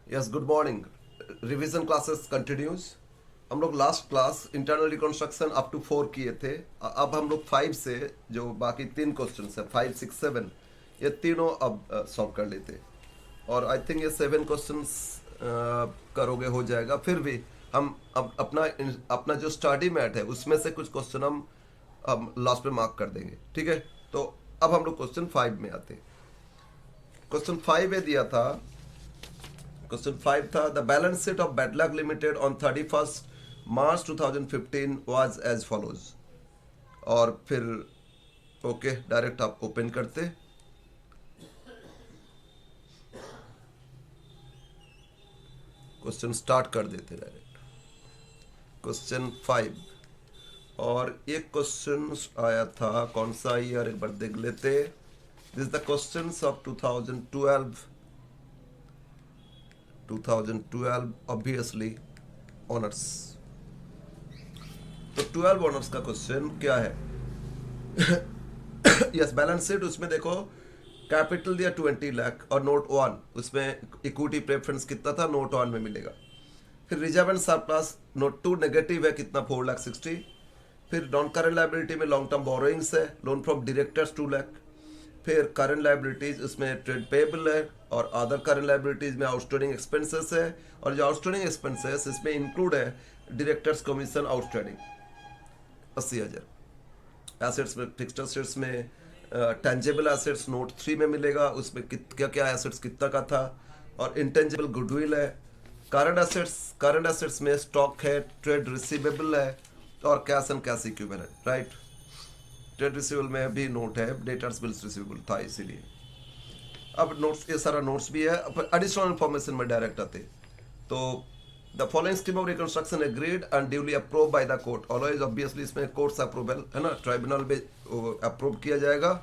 Yes good morning. Revision classes continues. हम लोग last class internal reconstruction up to 4 किए थे। अब हम लोग 5 से जो बाकी 3 क्वेश्चन है 5, 6, 7 ये तीनों अब सॉल्व कर लेते। और आई थिंक ये 7 क्वेश्चंस करोगे हो जाएगा। फिर भी हम अब अपना जो स्टडी मैट है उसमें से कुछ क्वेश्चन हम लास्ट में मार्क कर देंगे, ठीक है। तो अब हम लोग क्वेश्चन 5 में आते। क्वेश्चन 5 में दिया था, क्वेश्चन 5 था the balance sheet of Badluck limited on 31 March 2015 was as follows. और फिर ओके डायरेक्ट आप ओपन करते। क्वेश्चन स्टार्ट कर देते डायरेक्ट। क्वेश्चन 5 और एक क्वेश्चन आया था, कौन सा ईयर एक बार देख लेते। This the questions of 2012 obviously honours. तो 12 ऑनर्स का क्वेश्चन क्या है। यस बैलेंस शीट, उसमें देखो कैपिटल दिया 20 लाख और नोट 1 उसमें इक्विटी प्रेफरेंस कितना था नोट 1 में मिलेगा। फिर reserve and surplus note 2 negative है कितना 4,60,000। फिर नॉन करेंट लाइबिलिटी में लॉन्ग टर्म बोरोइंग्स है, लोन फ्रॉम डायरेक्टर्स 2 लाख। फिर करंट लाइबिलिटीज उसमें ट्रेड पेबल है और अदर करंट लाइबिलिटीज में आउटस्टैंडिंग एक्सपेंसेस है। और जो आउटस्टैंडिंग एक्सपेंसेस इसमें इंक्लूड है डायरेक्टर्स कमीशन आउटस्टैंडिंग 80,000। एसेट्स में फिक्स्ड एसेट्स में टेंजेबल एसेट्स नोट 3 में मिलेगा, उसमें क्या क्या एसेट्स कितना का था। और इंटेंजिबल गुडविल है। करंट एसेट्स में स्टॉक है, ट्रेड रिसीवेबल है और cash and cash equivalent, right. Trade receivable में भी नोट है, डेटर्स बिल्स रिसीवेबल था इसीलिए। अब नोट्स ये सारा नोट्स भी है। एडिशनल इन्फॉर्मेशन में डायरेक्ट आते। तो the following scheme of reconstruction agreed and duly approve by the court. Always obviously इसमें कोर्ट्स अप्रूवल है ना, ट्राइब्यूनल में अप्रूव किया जाएगा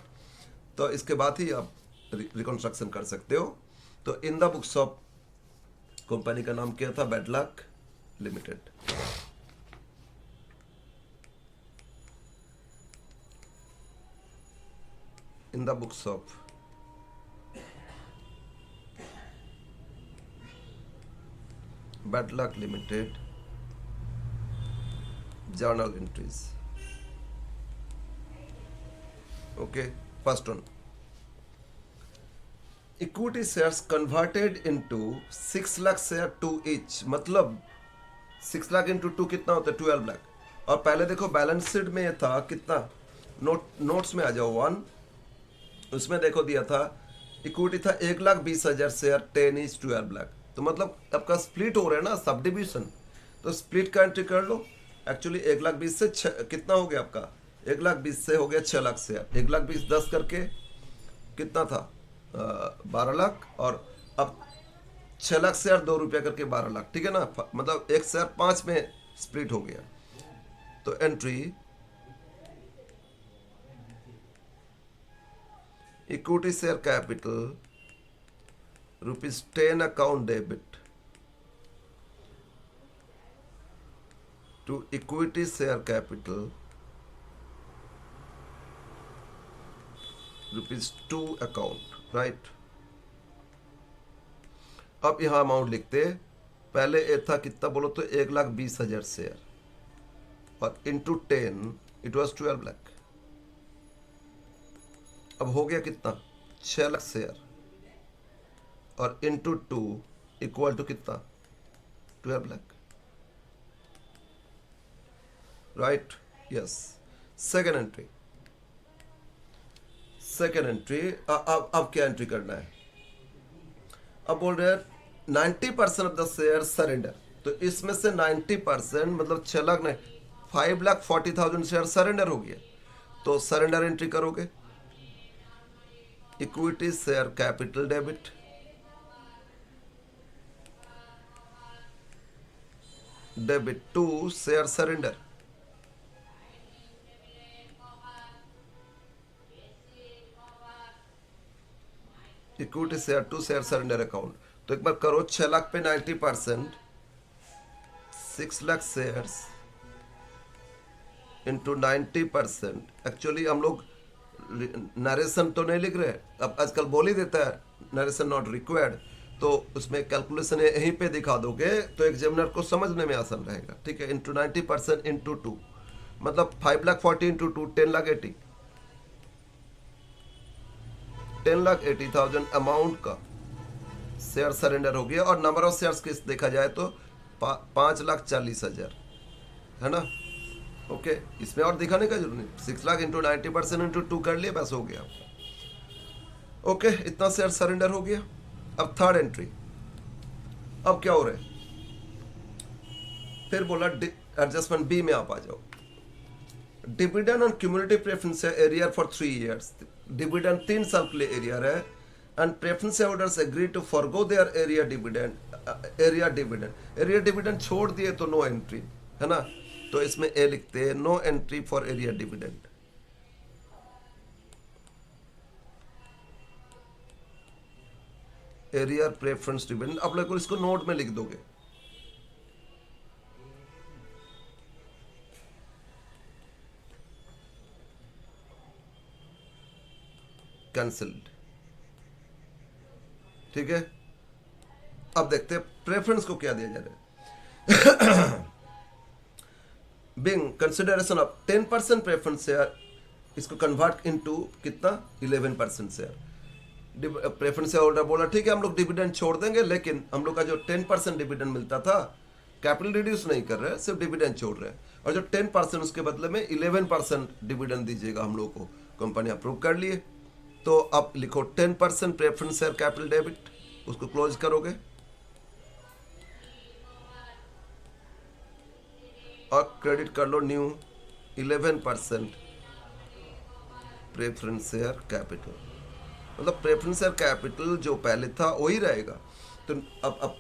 तो इसके बाद ही आप रिकंस्ट्रक्शन कर सकते हो। तो in the books of, company का नाम क्या था, Badluck limited. In the books of Badluck limited journal entries. Okay, first one. Equity shares converted into 6 lakh share to each, मतलब 6 लाख इंटू 2 कितना होता है 12 लाख। और पहले देखो बैलेंस शीट में ये था कितना, नोट्स में आ जाओ 1, उसमें देखो दिया था इक्विटी था 1,20,000 शेयर 10 इज 12 लाख। तो मतलब आपका स्प्लिट हो रहा है ना, सब डिविजन। तो स्प्लिट का एंट्री कर लो। एक्चुअली 1,20,000 से कितना हो गया आपका, 1,20,000 से हो गया 6 लाख शेयर। 1,20,000 10 करके कितना था 12 लाख। और अब 6 लाख शेयर 2 रुपया करके 12 लाख, ठीक है ना। मतलब एक शेयर 5 में स्प्लिट हो गया। तो entry equity share capital ₹10 account debit to equity share capital ₹2 account, right. अब यहां अमाउंट लिखते, पहले ये था कितना बोलो तो 1,20,000 शेयर और इंटू 10 इट वॉज 12 लाख। अब हो गया कितना 6 लाख शेयर और इंटू 2 इक्वल टू कितना 12 lakh, right. Yes second entry. अब क्या एंट्री करना है। अब बोल रहे हैं 90% ऑफ द शेयर सरेंडर। तो इसमें से 90% मतलब 6 लाख नहीं 5,40,000 शेयर सरेंडर हो गया। तो सरेंडर एंट्री करोगे, equity share capital debit to share surrender, equity share to share surrender account. तो एक बार करो 6 लाख पे 90%, 6 लाख शेयर्स इंटू 90%। एक्चुअली हम लोग नरेशन तो नहीं लिख रहे, अब आजकल बोल ही देता है नरेशन नॉट रिक्वायर्ड। तो उसमें कैलकुलेशन यहीं पे दिखा दोगे तो एग्जामिनर को समझने में आसान रहेगा। ठीक है, इंटू 90% इंटू 2, मतलब 5,40,000 इंटू 2 10,80,000, 10,80,000 अमाउंट का शेयर सरेंडर हो गया। और नंबर ऑफ शेयर्स किस देखा जाए तो 5,40,000 है ना। ओके, इसमें और दिखाने का जरूरत नहीं, 6 लाख इंटू 90% इंटू 2 कर लिए, बस हो गया। ओके, इतना शेयर सरेंडर हो गया। अब थर्ड एंट्री, अब क्या हो रहा है, फिर बोला एडजस्टमेंट बी में आप आ जाओ। Dividend on cumulative preference arrear for 3 years, dividend 3 साल के लिए एरियर है। And preference holders agree to forgo their arrear dividend छोड़ दिए तो नो एंट्री, है ना। तो इसमें ए लिखते हैं, no entry for arrear dividend. Arrear preference dividend आप लोग इसको नोट में लिख दोगे। कैंसिल्ड। ठीक है, अब देखते हैं प्रेफरेंस को क्या दिया जा रहा है। Being consideration of 10% preference share, इसको कन्वर्ट इनटू कितना 11% शेयर। प्रेफरेंस शेयर होल्डर बोला ठीक है हम लोग डिविडेंड छोड़ देंगे, लेकिन हम लोग का जो 10% डिविडेंड मिलता था, कैपिटल रिड्यूस नहीं कर रहे, सिर्फ डिविडेंड छोड़ रहे हैं, और जो 10% उसके बदले में 11% डिविडेंड दीजिएगा हम लोग को, कंपनी अप्रूव कर लिए। तो आप लिखो 10% प्रेफरेंस शेयर कैपिटल डेबिट, उसको क्लोज करोगे और क्रेडिट कर लो न्यू 11% प्रेफरेंस शेयर कैपिटल। मतलब प्रेफरेंस शेयर कैपिटल जो पहले था वही रहेगा। तो अब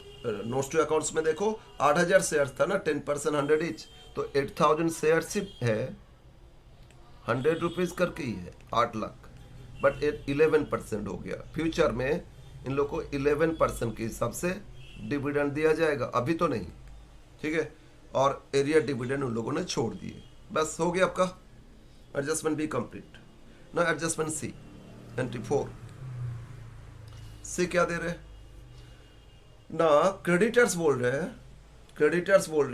नोट्स टू अकाउंट्स में देखो 8,000 शेयर्स था ना, 10% 100 ईच, तो 8,000 शेयरशिप है, 100 रुपीज करके ही है, 8 लाख, बट 11% हो गया। फ्यूचर में इन लोग को 11% के हिसाब से डिविडेंड दिया जाएगा, अभी तो नहीं। ठीक है, और एरिया डिविडेंड उन लोगों ने छोड़ दिए, बस हो गया आपका एडजस्टमेंट बी कंप्लीट। ना एडजस्टमेंट सी, एंट्री 4 सी क्या दे रहे हैं ना, क्रेडिटर्स बोल रहे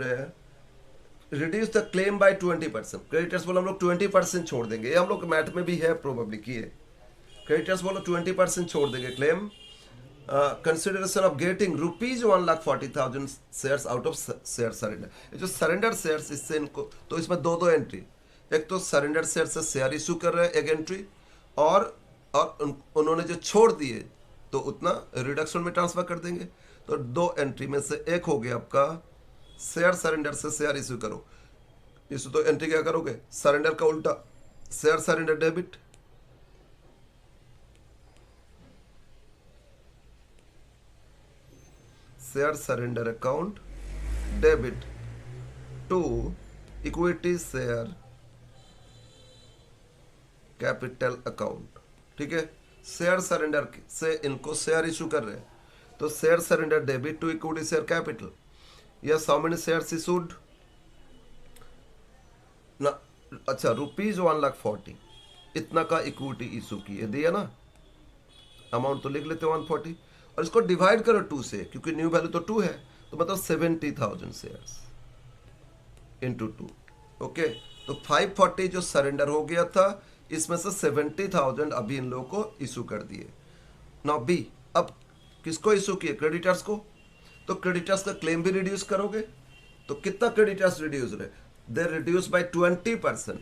हैं reduce the claim bye 20%। Creditors बोला हम लोग 20% छोड़ देंगे, ये हम लोग मैथ में भी है प्रोबेबली किए। क्रेडिटर्स बोलो 20% छोड़ देंगे claim. Consideration of getting ₹1,40,000 shares out of share surrender. जो सरेंडर शेयर्स, इससे इनको तो इसमें दो एंट्री, एक तो सरेंडर शेयर से शेयर इशू कर रहे हैं एक एंट्री, और उन्होंने जो छोड़ दिए तो उतना रिडक्शन में ट्रांसफर कर देंगे। तो 2 एंट्री में से एक हो गया आपका शेयर सरेंडर से शेयर इशू करो। इशू तो एंट्री क्या करोगे, सरेंडर का उल्टा, share surrender debit, share surrender account debit to equity share capital account. ठीक है, शेयर सरेंडर से इनको शेयर इशू कर रहे हैं, तो share surrender debit to equity share capital, या हाउ मेनी शेयर्स इशूड ना, अच्छा ₹1,40,000 इतना का इक्विटी इशू किए, दिया ना, अमाउंट तो लिख लेते 140, और इसको डिवाइड करो 2 से, क्योंकि न्यू वैल्यू तो 2 है, तो मतलब 70,000 शेयर्स इंटू 2। ओके, तो 540 जो सरेंडर हो गया था, इसमें से 70,000 अभी इन लोगों को इशू कर दिए। नाउ बी, अब किसको इशू किए, क्रेडिटर्स को, तो क्रेडिटर्स का क्लेम भी रिड्यूस करोगे, तो कितना क्रेडिटर्स रिड्यूस रहे, दे रिड्यूस बाय 20%।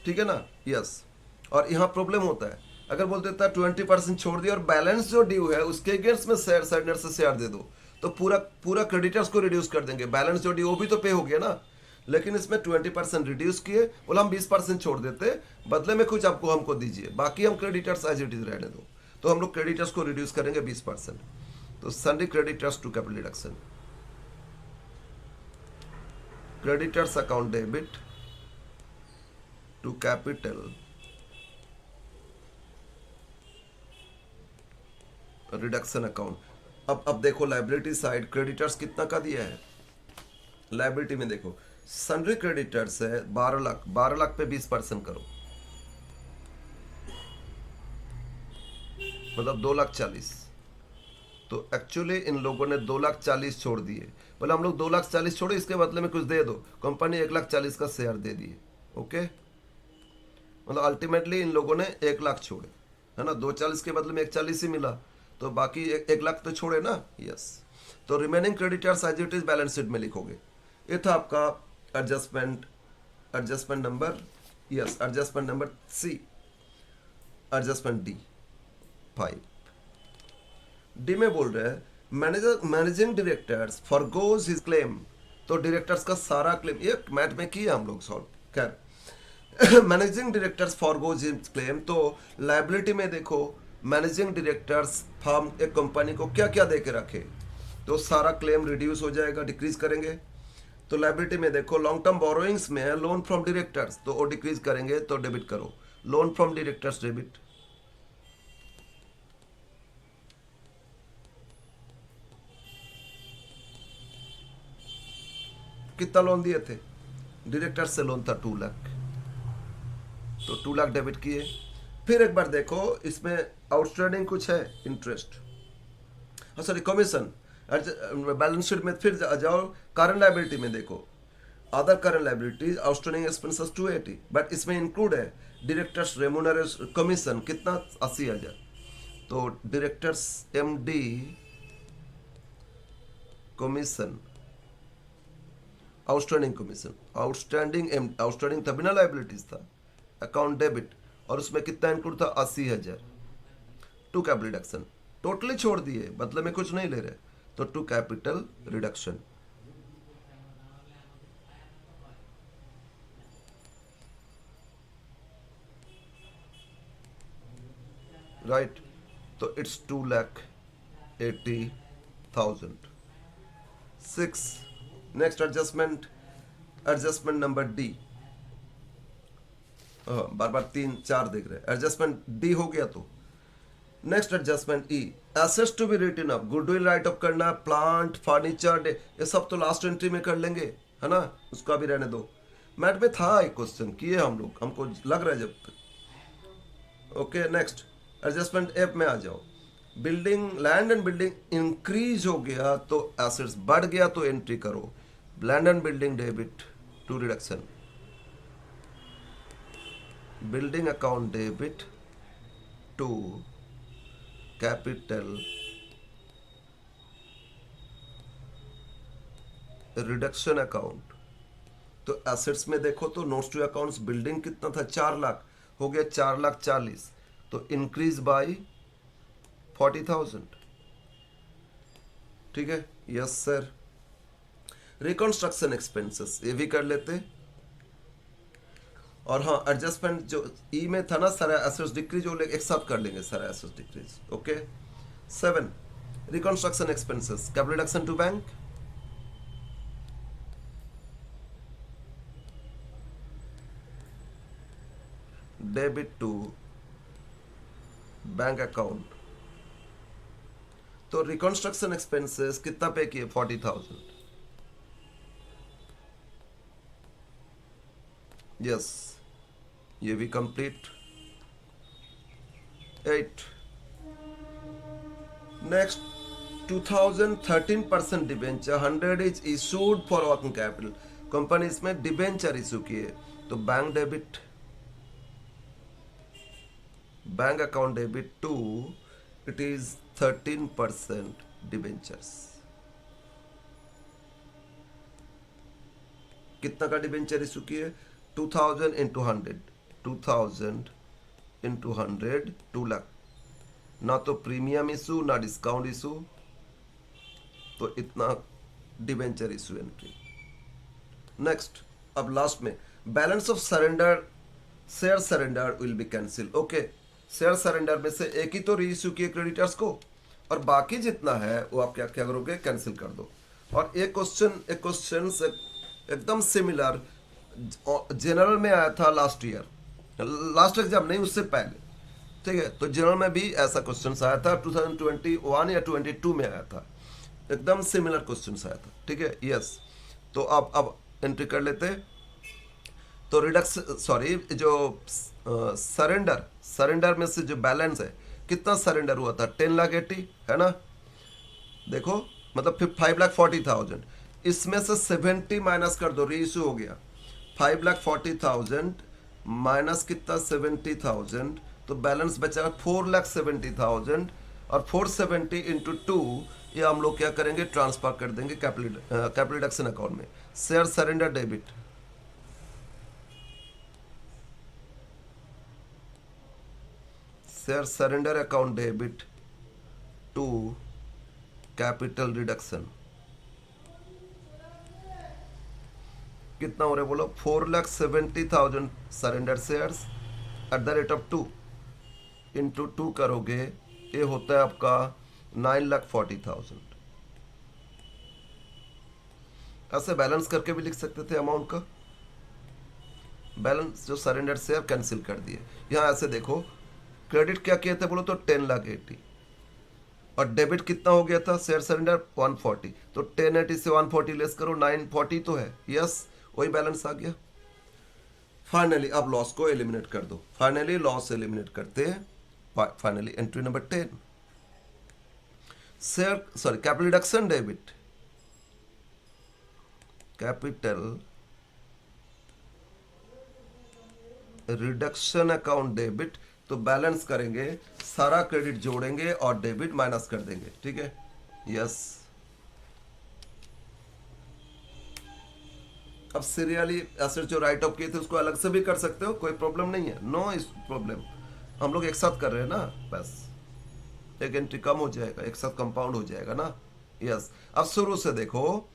ठीक है ना, यस। और यहाँ प्रॉब्लम होता है, अगर बोल देता है 20% छोड़ दिया और बैलेंस जो ड्यू है उसके अगेंस्ट में शेयर सरेंडर से शेयर दे दो, तो पूरा क्रेडिटर्स को रिड्यूस कर देंगे, बैलेंस जो ड्यू वो भी तो पे हो गया ना। लेकिन इसमें 20% रिड्यूस किए, बोला हम 20% छोड़ देते, बदले में कुछ आपको हमको दीजिए, बाकी हम क्रेडिटर्स एज इट इज रहने दो। तो हम लोग क्रेडिटर्स को रिड्यूस करेंगे 20%। तो sundry creditors to capital reduction, creditors account debit to capital reduction account. अब देखो लाइबिलिटी साइड, क्रेडिटर्स कितना का दिया है, लाइबिलिटी में देखो सन्ड्री क्रेडिटर्स है 12 लाख, 12 लाख पे 20% करो, मतलब 2,40,000, तो एक्चुअली इन लोगों ने 2,40,000 छोड़ दिए। बोले हम लोग 2,40,000 छोड़े, इसके बदले में कुछ दे दो। कंपनी 1,40,000 का शेयर दे दिए। ओके, मतलब अल्टीमेटली इन लोगों ने 1,00,000 छोड़े, है ना। 2,40,000 के बदले में 1,40,000 ही मिला, तो बाकी 1,00,000 तो छोड़े ना। यस, तो remaining creditors as it is balance sheet में लिखोगे। ये था आपका adjustment number, yes adjustment number C. Adjustment D 5। D में बोल रहे हैं managing directors forgoes his claim. तो डायरेक्टर्स का सारा क्लेम, ये मैथ में किया हम लोग सॉल्व। खैर, managing directors forgoes his claim, तो लाइबिलिटी में देखो मैनेजिंग डायरेक्टर्स फर्म एक कंपनी को क्या क्या दे के रखे, तो सारा क्लेम रिड्यूस हो जाएगा, डिक्रीज करेंगे। तो लाइबिलिटी में देखो लॉन्ग टर्म बोरोइंग्स में है लोन फ्रॉम डायरेक्टर्स, तो वो डिक्रीज करेंगे, तो डेबिट करो, लोन फ्रॉम डायरेक्टर्स डेबिट। कितना लोन दिए थे, डायरेक्टर से लोन था 2,00,000, तो 2,00,000 डेबिट किए। फिर एक बार देखो इसमें आउटस्टैंडिंग कुछ है, interest, sorry commission, balance sheet में फिर जाओ, करंट लायबिलिटी में देखो other current liabilities outstanding expenses 280, but इसमें इंक्लूड है डायरेक्टर्स रेम्यूनरेशन कमीशन कितना 80,000, तो directors MD commission outstanding commission, outstanding तभी ना लायबिलिटीज था, अकाउंट डेबिट, और उसमें कितना इंक्लूड था 80,000। टू कैपिटल रिडक्शन, टोटली छोड़ दिए, बदले में कुछ नहीं ले रहे, तो टू कैपिटल रिडक्शन। राइट, तो it's 2,80,000। 6 next adjustment number D. बार बार 3 4 देख रहे हैं, एडजस्टमेंट डी हो गया। तो next adjustment E, assets to be written up, goodwill write up करना, प्लांट फर्नीचर, ये सब तो लास्ट एंट्री में कर लेंगे, है ना, उसका भी रहने दो। मैथ में था एक क्वेश्चन किए हम लोग, हमको लग रहा है जब तक। ओके, नेक्स्ट एडजस्टमेंट एफ में आ जाओ। Building, land and building increase हो गया तो एसेट्स बढ़ गया, तो एंट्री करो land and building debit to reduction, building account debit to capital reduction account. तो एसेट्स में देखो तो नोट्स टू अकाउंट्स बिल्डिंग कितना था 4,00,000, हो गया 4,40,000, तो इंक्रीज बाई 40,000। ठीक है, यस सर। रिकंस्ट्रक्शन एक्सपेंसेस ये भी कर लेते, और हाँ एडजस्टमेंट जो ई में था ना, सारा एसेट्स डिक्रीज हो, एक साथ कर लेंगे सारा assets decrease. Okay, 7 reconstruction expenses, capital reduction to bank, debit to bank account. तो रिकंस्ट्रक्शन एक्सपेंसेस कितना पे किए 40,000। यस, ये भी complete. 8 next 2013% debenture 100 is issued for working capital, company इसमें डिबेंचर इशू किए, तो bank debit, bank account debit to, it is 13% debentures. कितना का डिबेंचर इशू किए 2000 इंटू 100, 2000 इंटू 100 2,00,000, ना तो प्रीमियम इशू ना डिस्काउंट इशू, तो इतना डिबेंचर इशू एंट्री। नेक्स्ट, अब लास्ट में balance of surrender, share surrender will be cancel. Okay, share surrender में से एक ही तो री इशू किए क्रेडिटर्स को, और बाकी जितना है वो आप क्या क्या करोगे, कैंसिल कर दो। और एक क्वेश्चन एकदम सिमिलर जनरल में आया था लास्ट ईयर, लास्ट एग्जाम नहीं उससे पहले, ठीक है। तो जनरल में भी ऐसा क्वेश्चन आया था 2021 या 22 में आया था, एकदम सिमिलर क्वेश्चन आया था, ठीक है। यस, तो अब एंट्री कर लेते हैं। तो जो सरेंडर में से जो बैलेंस है, कितना सरेंडर हुआ था 10,80,000, है ना। देखो, मतलब फिर 5,40,000, इसमें से 70 माइनस कर दो, रेशियो हो गया 5,40,000 माइनस कितना 70,000, तो बैलेंस बचा 4,70,000, और 470 इंटू टू, ये हम लोग क्या करेंगे, ट्रांसफर कर देंगे कैपिटल रिडक्शन अकाउंट में। Share surrender debit, share surrender account debit to capital reduction, कितना हो रहा है बोलो, 4,70,000 surrender shares at the rate of 2 into 2 करोगे, ये होता है आपका 9,40,000। ऐसे बैलेंस करके भी लिख सकते थे अमाउंट का, बैलेंस जो सरेंडर शेयर कैंसिल कर दिए। यहाँ ऐसे देखो, क्रेडिट क्या किए थे बोलो तो 10,80,000, और डेबिट कितना हो गया था शेयर सरेंडर 140, तो 1080 से 140 लेस करो, 940 तो है, यस वही बैलेंस आ गया। फाइनली अब लॉस को एलिमिनेट कर दो, फाइनली लॉस एलिमिनेट करते हैं। Finally entry number 10, share sorry capital reduction debit, capital reduction account debit, तो बैलेंस करेंगे, सारा क्रेडिट जोड़ेंगे और डेबिट माइनस कर देंगे, ठीक है, यस। अब सीरियली एसेट जो राइट ऑफ किए थे उसको अलग से भी कर सकते हो, कोई प्रॉब्लम नहीं है, नो इस प्रॉब्लम, हम लोग एक साथ कर रहे हैं ना, बस एक एंट्री कम हो जाएगा, एक साथ कंपाउंड हो जाएगा ना, यस। अब शुरू से देखो,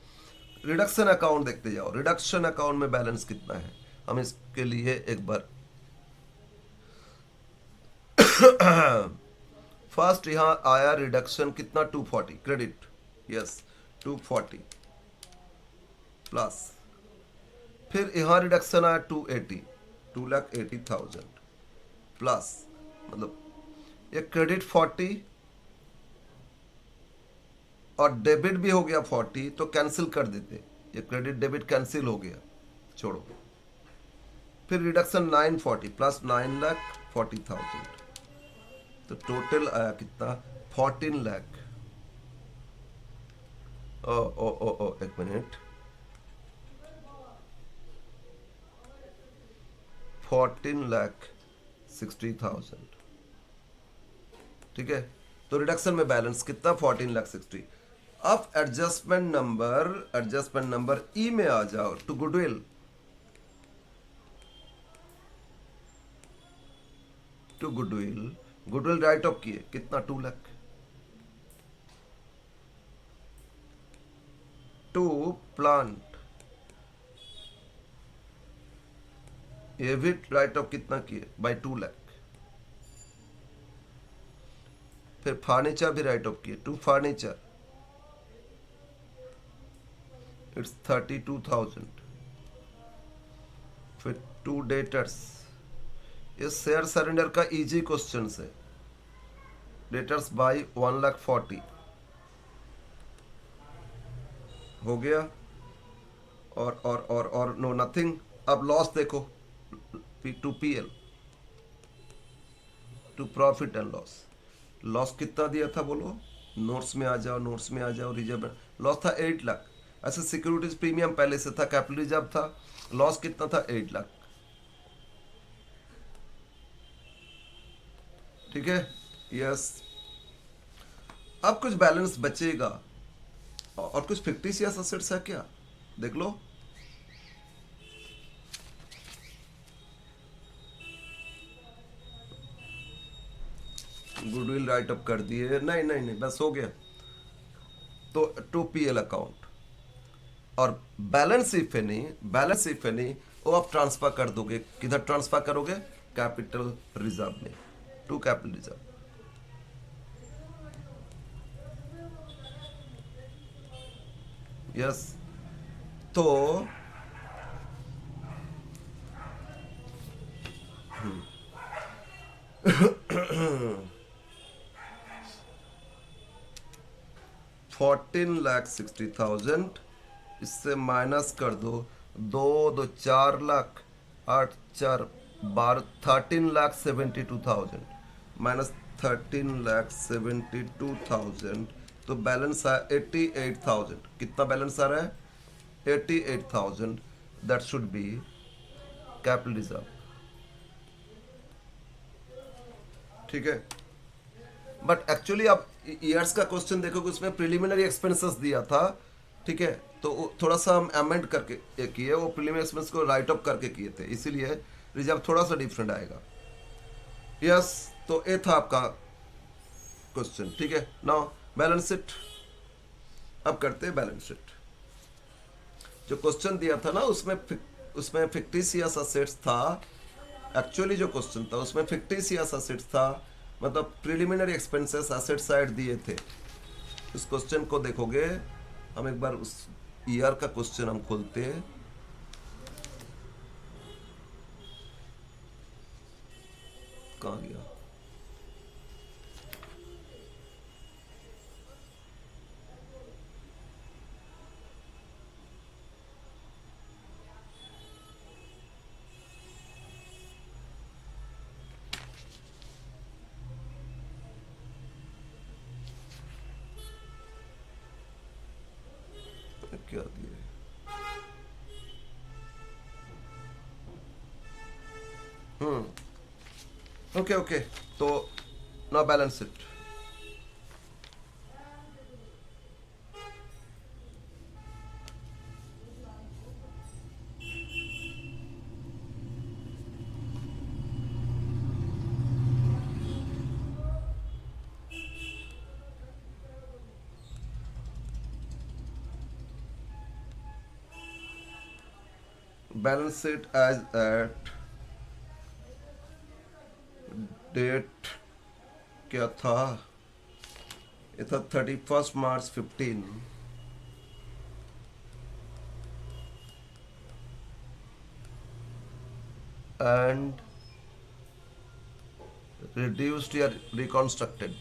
रिडक्शन अकाउंट देखते जाओ, रिडक्शन अकाउंट में बैलेंस कितना है, हम इसके लिए एक बार फर्स्ट यहां आया रिडक्शन कितना 240 क्रेडिट, यस 240 प्लस, फिर यहां रिडक्शन आया 280, 2,80,000 प्लस, मतलब ये क्रेडिट 40 और डेबिट भी हो गया 40, तो कैंसिल कर देते, ये क्रेडिट डेबिट कैंसिल हो गया, छोड़ो। फिर रिडक्शन 940 प्लस 9,40,000, तो टोटल आया कितना 14 लाख। ओ ओ ओ ओ एक मिनट, 14,60,000, ठीक है, तो रिडक्शन में बैलेंस कितना 14,60,000। अब एडजस्टमेंट नंबर ई में आ जाओ, to goodwill, to goodwill, goodwill write off किए कितना 2 लाख, टू प्लांट, ये भी राइट ऑफ कितना किए बाय 2 लाख, फिर फर्नीचर भी राइट ऑफ किए, टू फर्नीचर इट्स 32,000, फिर टू डेटर्स, ये शेयर सरेंडर का इजी क्वेश्चन है, डेटर्स बाय 1,40,000 हो गया, और नो नथिंग। अब लॉस देखो, to PL, to profit and loss, loss कितना दिया था बोलो, नोट्स में आ जाओ, नोट्स में आ जाओ, रिजर्व लॉस था 8 लाख, ऐसे सिक्योरिटीज प्रीमियम पहले से था, कैपिटल रिजर्व था, लॉस कितना था 8 लाख, ठीक है, यस। अब कुछ बैलेंस बचेगा, और कुछ फिक्टिशियस एसेट्स है क्या, देख लो, गुडविल राइट अप कर दिए, नहीं नहीं नहीं बस हो गया, तो टू पीएल अकाउंट, और बैलेंस इफ एनी वो आप ट्रांसफर कर दोगे, किधर ट्रांसफर करोगे, कैपिटल रिजर्व में, टू कैपिटल रिजर्व, यस। तो 14,60,000, इससे माइनस कर दो, दो दो 4 लाख, 8 4 12, 13,72,000 माइनस 13,72,000, तो बैलेंस है 88,000। कितना बैलेंस आ रहा है? 88,000। That should be capital reserve. ठीक है, बट एक्चुअली आप ईयर्स का क्वेश्चन देखोगे उसमें प्रिलिमिनरी एक्सपेंसेस दिया था। ठीक है, तो थोड़ा सा हम अमेंड करके किए, वो प्रिलिमिनरी एक्सपेंस को राइट अप करके किए थे, इसीलिए रिजर्व थोड़ा सा डिफरेंट आएगा। यस, तो ये था आपका क्वेश्चन। ठीक है, नाउ बैलेंस शीट। अब करते हैं बैलेंस शीट। जो क्वेश्चन दिया था ना उसमें फिक्टिशियस असेट्स था। एक्चुअली जो क्वेश्चन था उसमें फिक्टिशियस असेट्स था, मतलब प्रिलिमिनरी एक्सपेंसेस असेट साइड दिए थे। उस क्वेश्चन को देखोगे, हम एक बार उस ईयर का क्वेश्चन हम खोलते हैं। कहाँ गया? क्या दिए? ओके ओके, तो now balance sheet. Balance sheet as at date क्या था? ये था 31 मार्च 15। एंड reduced या reconstructed?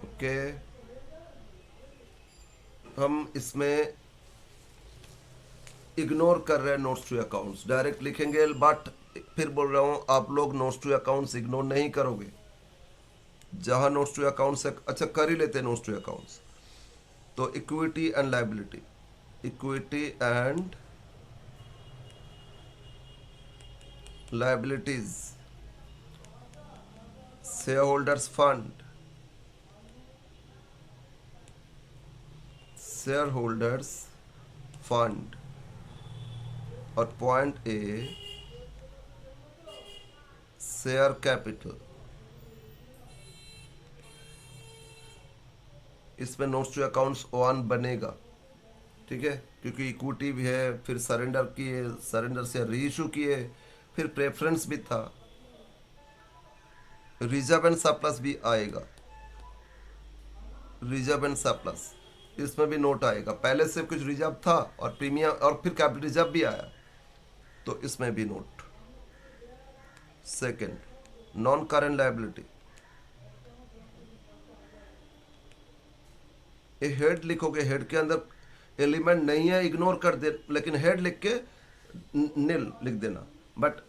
ओके, हम इसमें इग्नोर कर रहे हैं नोट्स टू अकाउंट्स, डायरेक्ट लिखेंगे, बट फिर बोल रहा हूं आप लोग नोट्स टू अकाउंट्स इग्नोर नहीं करोगे। जहां नोट्स टू अकाउंट्स है, अच्छा कर ही लेते हैं नोट्स टू अकाउंट्स। तो equity and liability, equity and liabilities, share holders fund, share holders fund, और पॉइंट ए शेयर कैपिटल। इसमें नोट्स टू अकाउंट्स 1 बनेगा। ठीक है, क्योंकि इक्विटी भी है, फिर सरेंडर किए, सरेंडर से रीइशू किए, फिर प्रेफरेंस भी था, रिजर्व एंड सरप्लस भी आएगा। रिजर्व एंड सरप्लस इसमें भी नोट आएगा, पहले से कुछ रिजर्व था और प्रीमियम और फिर कैपिटल रिजर्व भी आया, तो इसमें भी note. Second, non current liability, ये हेड लिखोगे, हेड के अंदर एलिमेंट नहीं है इग्नोर कर दे, लेकिन हेड लिख के नील लिख देना, बट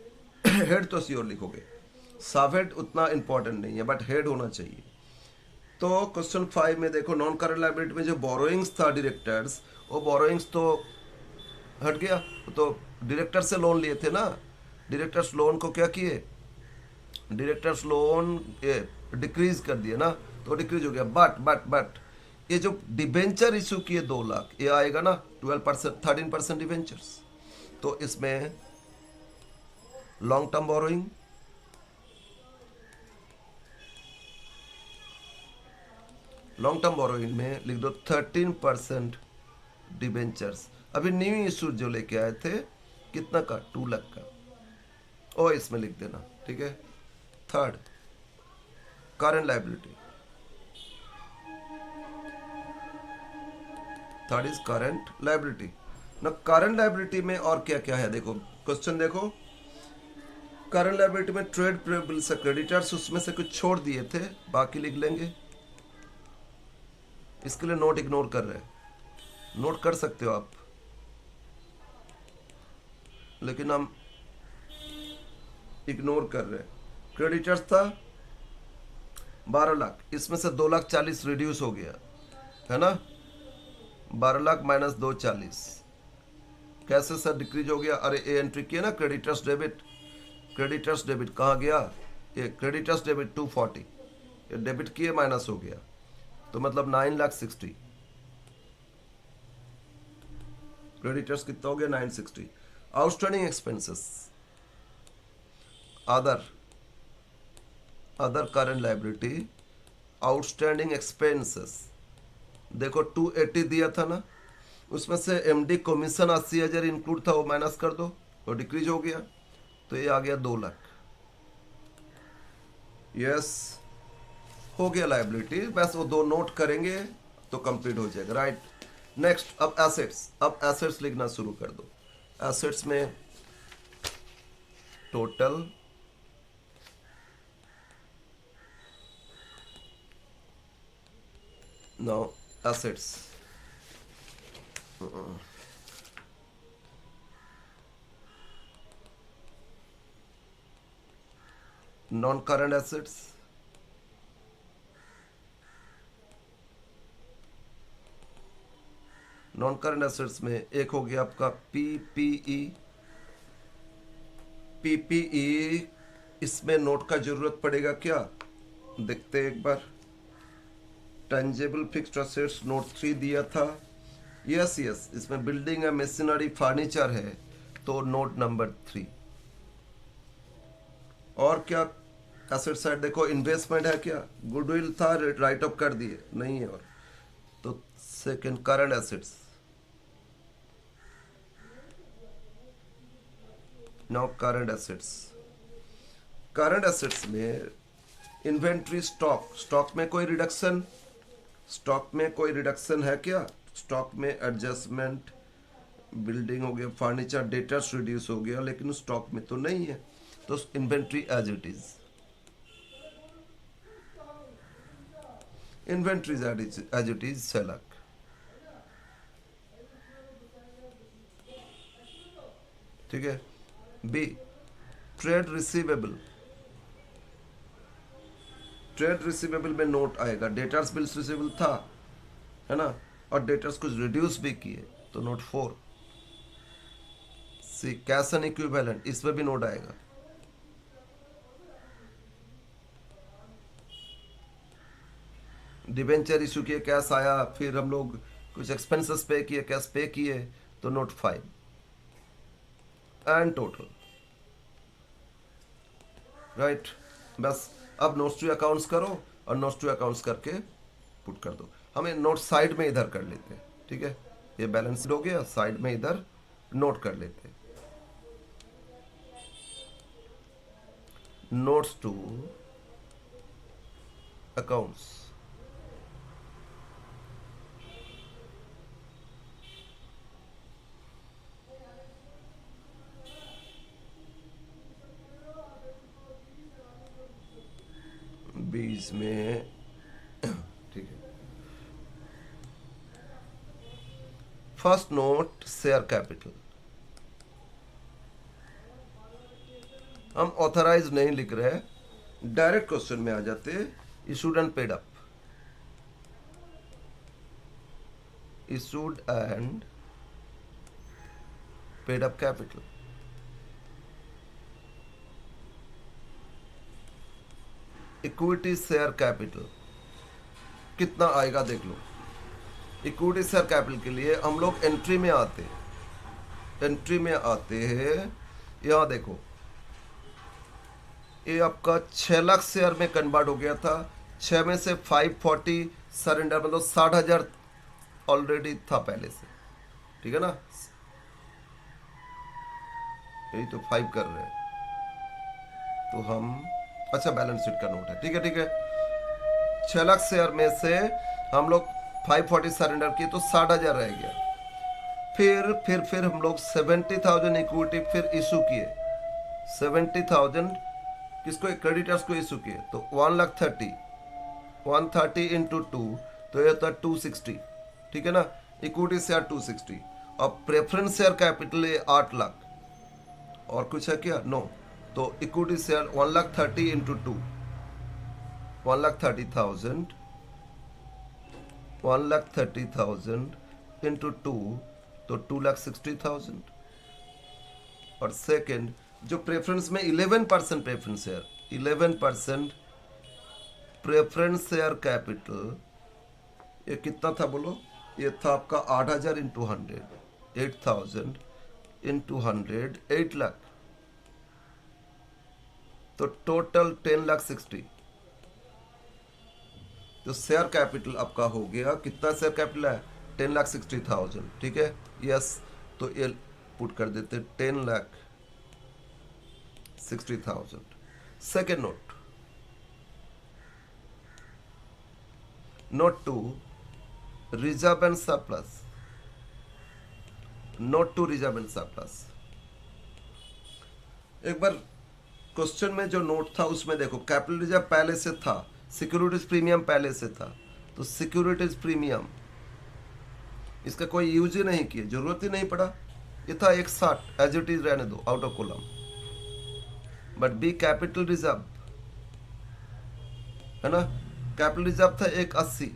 हेड तो श्योर लिखोगे। सब हेड उतना इंपॉर्टेंट नहीं है, बट हेड होना चाहिए। तो क्वेश्चन 5 में देखो, नॉन करंट लायबिलिटी में जो बोरोइंग्स था डायरेक्टर्स, वो बोरोइंग्स तो हट गया। तो डायरेक्टर से लोन लिए थे ना, डायरेक्टर्स लोन को क्या किए, डायरेक्टर्स लोन डिक्रीज कर दिए ना, तो डिक्रीज हो गया। बट ये जो डिबेंचर इशू किए 2 लाख, ये आएगा ना 12%, 13% डिबेंचर्स, तो इसमें long term borrowing, long term borrowing में लिख दो 13% डिबेंचर्स। अभी न्यू इशू जो लेके आए थे कितना का, 2 लाख का, ओ इसमें लिख देना। ठीक है, third current liability, third is current liability ना। करंट लायबिलिटी में और क्या क्या है देखो, क्वेश्चन देखो, करंट लायबिलिटी में ट्रेड पेबल से क्रेडिटर्स, उसमें से कुछ छोड़ दिए थे, बाकी लिख लेंगे। इसके लिए नोट इग्नोर कर रहे हैं, नोट कर सकते हो आप, लेकिन हम इग्नोर कर रहे हैं। क्रेडिटर्स था 12 लाख, इसमें से 2,40,000 रिड्यूस हो गया है ना, 12 लाख माइनस 2,40,000 कैसे सर डिक्रीज हो गया? अरे ए एंट्री किया ना, क्रेडिटर्स डेबिट, क्रेडिटर्स डेबिट कहाँ गया? ये क्रेडिटर्स डेबिट 240, ये डेबिट किए माइनस हो गया, तो मतलब 9,60,000। क्रेडिटर्स कितना हो गया? 960। Outstanding expenses, other current liability, outstanding expenses, देखो 280 दिया था ना, उसमें से एमडी कमीशन 80,000 इंक्लूड था, वो माइनस कर दो, वो डिक्रीज हो गया, तो ये आ गया 2 लाख। यस, हो गया लाइबिलिटी, बस वो दो नोट करेंगे तो कंप्लीट हो जाएगा, राइट। नेक्स्ट, अब एसेट्स, अब एसेट्स लिखना शुरू कर दो। एसेट्स में total, now assets, non current assets, non current assets में एक हो गया आपका पीपीई। पीपीई इसमें नोट का जरूरत पड़ेगा क्या? देखते एक बार। टेंजेबल फिक्स्ड एसेट्स नोट 3 दिया था। यस यस, इसमें बिल्डिंग है, मशीनरी, फर्नीचर है, तो नोट नंबर 3। और क्या एसेट साइड देखो, इन्वेस्टमेंट है क्या? गुडविल था, राइट ऑफ कर दिए, नहीं है, और तो second current assets. Now current assets, current assets में इन्वेंट्री, स्टॉक, स्टॉक में कोई रिडक्शन, स्टॉक में कोई रिडक्शन है क्या? स्टॉक में एडजस्टमेंट, बिल्डिंग हो गया, फर्नीचर, डेटर्स रिड्यूस हो गया, लेकिन स्टॉक में तो नहीं है, तो inventory as it is, inventories as it is 6 lakh. ठीक है। B, trade receivable, trade receivable में नोट आएगा, डेटर्स बिल्स रिसीवेबल था, है ना, और डेटर्स कुछ रिड्यूस भी किए, तो note 4। C, cash and equivalent, इसमें भी नोट आएगा। डिबेंचर इशू किए, कैश आया, फिर हम लोग कुछ एक्सपेंसेस पे किए, कैश पे किए, तो नोट 5। And total, right. बस अब नोट्स टू अकाउंट्स करो, और नोट्स टू अकाउंट्स करके पुट कर दो। हमें नोट साइड में इधर कर लेते हैं, ठीक है, ये बैलेंस हो गया, साइड में इधर नोट कर लेते हैं। नोट्स टू अकाउंट्स, बीच में, ठीक है। फर्स्ट नोट, शेयर कैपिटल, हम ऑथराइज नहीं लिख रहे, डायरेक्ट क्वेश्चन में आ जाते, issued and paid up, issued and paid up capital. Equity share capital कितना आएगा देख लो। इक्विटी शेयर कैपिटल के लिए हम लोग एंट्री में आते हैं, यहाँ देखो, ये आपका 6 लाख शेयर में कन्वर्ट हो गया था, 6 में से 540 सरेंडर, मतलब 60,000 ऑलरेडी था पहले से, ठीक है ना, यही तो 5 कर रहे हैं, तो हम, अच्छा बैलेंस शीट का नोट है, ठीक है ठीक है। 6 लाख शेयर में से हम लोग 540 सरेंडर किए, तो 60,000 रह गया। फिर हम लोग 70,000 इक्विटी फिर इशू किए, 70,000 किसको? क्रेडिटर्स को इशू किए, तो 1,30,000 इंटू 2, तो ये होता है 260, ठीक है ना, इक्विटी शेयर 260, और प्रेफरेंस शेयर कैपिटल 8 लाख। और कुछ है क्या? नो, तो इक्विटी शेयर 1,30,000 इंटू 2, 1,30,000, 1,30,000 इंटू 2, तो 2,60,000। और सेकंड जो प्रेफरेंस में 11% preference share, 11% preference share capital, ये कितना था बोलो? ये था आपका 8,000 इंटू 100, 8,000 इंटू 100, 8 लाख, तो टोटल 10,60,000। तो शेयर कैपिटल आपका हो गया, कितना शेयर कैपिटल है? 10,60,000, ठीक है, यस। तो ये पुट कर देते 10,60,000। Second note, note to reserve and surplus, note to reserve and surplus. एक बार क्वेश्चन में जो नोट था उसमें देखो, कैपिटल रिजर्व पहले से था, सिक्योरिटीज प्रीमियम पहले से था, तो सिक्योरिटीज प्रीमियम इसका कोई यूज ही नहीं किया, जरूरत ही नहीं पड़ा, ये था 160, एज इट इज रहने दो, out of column. But B capital reserve है ना, कैपिटल रिजर्व था 180,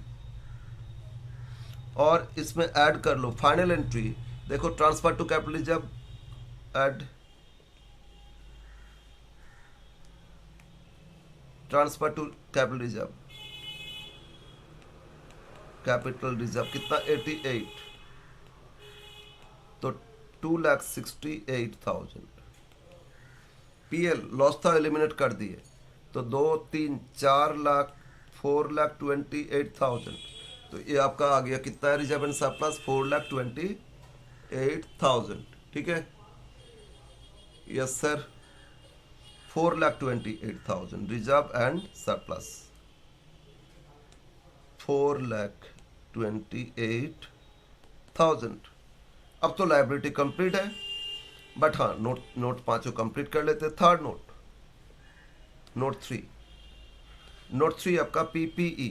और इसमें ऐड कर लो फाइनल एंट्री, देखो transfer to capital reserve, add transfer to capital reserve, capital reserve कितना? 88, तो 2,68,000। पीएल लॉस था, एलिमिनेट कर दिए, तो 2, 3, 4 लाख, 4,28,000। तो ये आपका आ गया कितना है रिजर्व एंड सरप्लस? 4,28,000, ठीक है, yes sir, 4,28,000 reserve and surplus, 4,28,000। अब तो लाइबिलिटी कंप्लीट है, बट हाँ नोट पांचों कंप्लीट कर लेते। थर्ड नोट, नोट थ्री आपका पीपीई,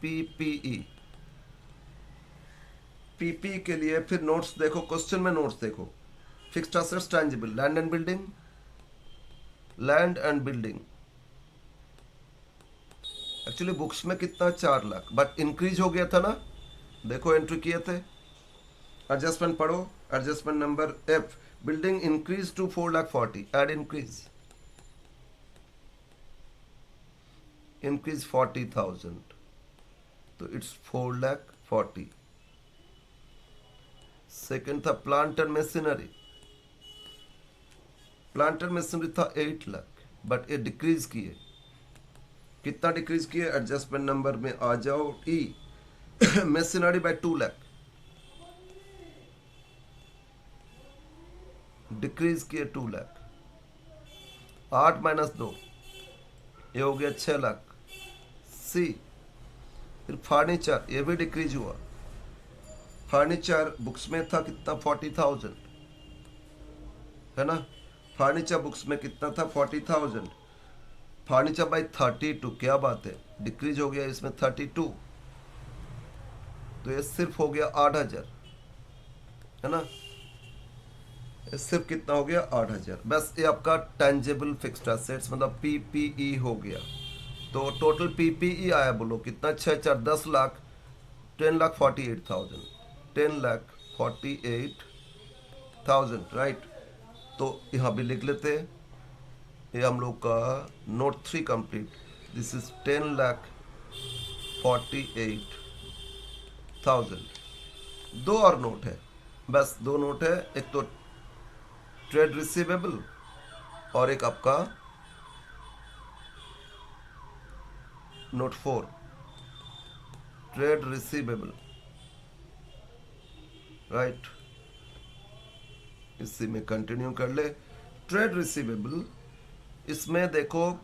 पीपीई, पीपी के लिए फिर नोट्स देखो, क्वेश्चन में नोट्स देखो, fixed assets tangible, land and building, land and building, actually books में कितना? 4 लाख, बट इंक्रीज हो गया था ना, देखो एंट्री किए थे, एडजस्टमेंट पढ़ो, adjustment number F, building increase to 4,40,000, add increase, increase 40,000, तो इट्स 4,40,000। सेकेंड था plant and machinery, plant and machinery था 8 लाख, बट ये डिक्रीज किए, कितना डिक्रीज किए? एडजस्टमेंट नंबर में आ जाओ, ई, मशीनरी बाय 2 लाख, डिक्रीज किए 2 लाख, 8 माइनस 2, ये हो गया 6 लाख। सी, फिर फर्नीचर, ये भी डिक्रीज हुआ, फर्नीचर बुक्स में था कितना? 40,000, है ना, फर्नीचर बुक्स में कितना था? 40,000, फर्नीचर बाई 32, क्या बात है, डिक्रीज हो गया इसमें 32, तो ये सिर्फ हो गया 8,000, है ना, ये सिर्फ कितना हो गया? 8,000। बस ये आपका टेंजेबल फिक्स्ड एसेट्स मतलब पीपीई हो गया। तो टोटल पीपीई आया बोलो कितना? 6 4 10 लाख, 10,48,000, 10,48,000, राइट। तो यहाँ भी लिख लेते हैं, ये हम लोग का नोट 3 कंप्लीट, दिस इज 10,48,000। दो और नोट है, बस 2 नोट है, एक तो ट्रेड रिसीवेबल और एक आपका नोट 4 ट्रेड रिसीवेबल, राइट। इसी में कंटिन्यू कर ले। ट्रेड रिसीवेबल, इसमें देखो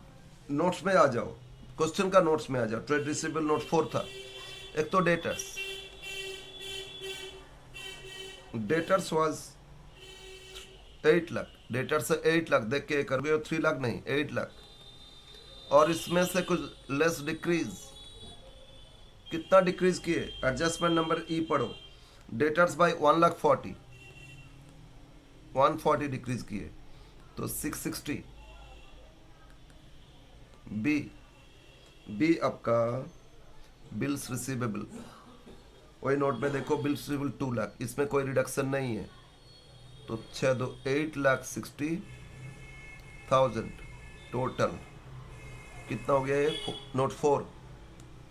नोट्स में आ जाओ, क्वेश्चन का नोट्स में आ जाओ, ट्रेड रिसीवेबल नोट 4 था। एक तो डेटर्स वाज 8 लाख, डेटर्स से 8 लाख, देख के कर गए 3 लाख नहीं 8 लाख, और इसमें से कुछ लेस डिक्रीज, कितना डिक्रीज किए? एडजस्टमेंट नंबर ई पढ़ो, डेटर्स बाय 1,40,000, 140 डिक्रीज किए, तो 660, बी, बी आपका बिल्स रिसीवेबल, वही नोट में देखो बिल्स रिसीवेबल 2 लाख, इसमें कोई रिडक्शन नहीं है, तो 8,60,000 टोटल। कितना हो गया ये note 4,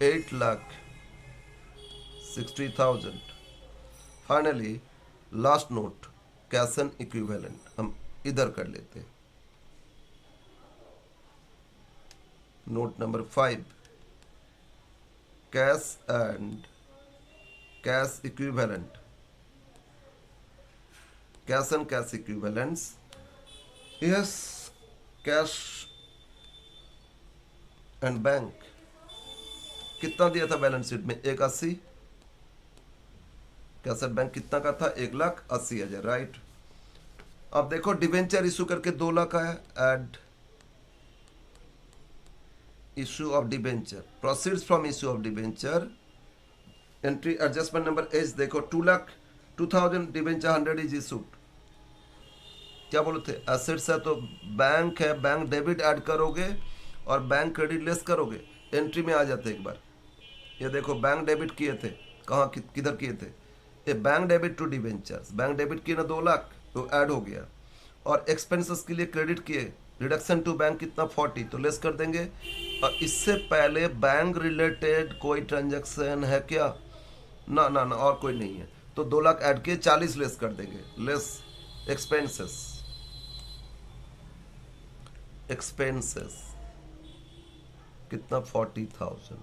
8,60,000। Finally last note cash and equivalent, हम इधर कर लेते हैं। Note number 5, cash and cash equivalent, cash and cash equivalents. Yes, cash and bank कितना दिया था बैलेंस शीट में, 180। कैश एंड बैंक कितना का था, 1,80,000, राइट। अब देखो डिवेंचर इशू करके 2 लाख का है, add issue of debenture, proceeds from issue of debenture, entry adjustment number H देखो 2,02,000 डिवेंचर 100 इज इशूड। क्या बोले थे, एसेट्स है तो बैंक है, बैंक डेबिट ऐड करोगे और बैंक क्रेडिट लेस करोगे, एंट्री में आ जाते एक बार। ये देखो बैंक डेबिट किए थे, कहाँ किधर किए थे, ये bank debit to debentures, bank debit किए ना 2 लाख, तो ऐड हो गया। और एक्सपेंसेस के लिए क्रेडिट किए, रिडक्शन टू बैंक कितना 40, तो लेस कर देंगे। और इससे पहले बैंक रिलेटेड कोई ट्रांजैक्शन है क्या, ना ना ना, और कोई नहीं है, तो 2 लाख ऐड किए, 40 लेस कर देंगे, लेस एक्सपेंसेस, एक्सपेंसेस कितना 40,000,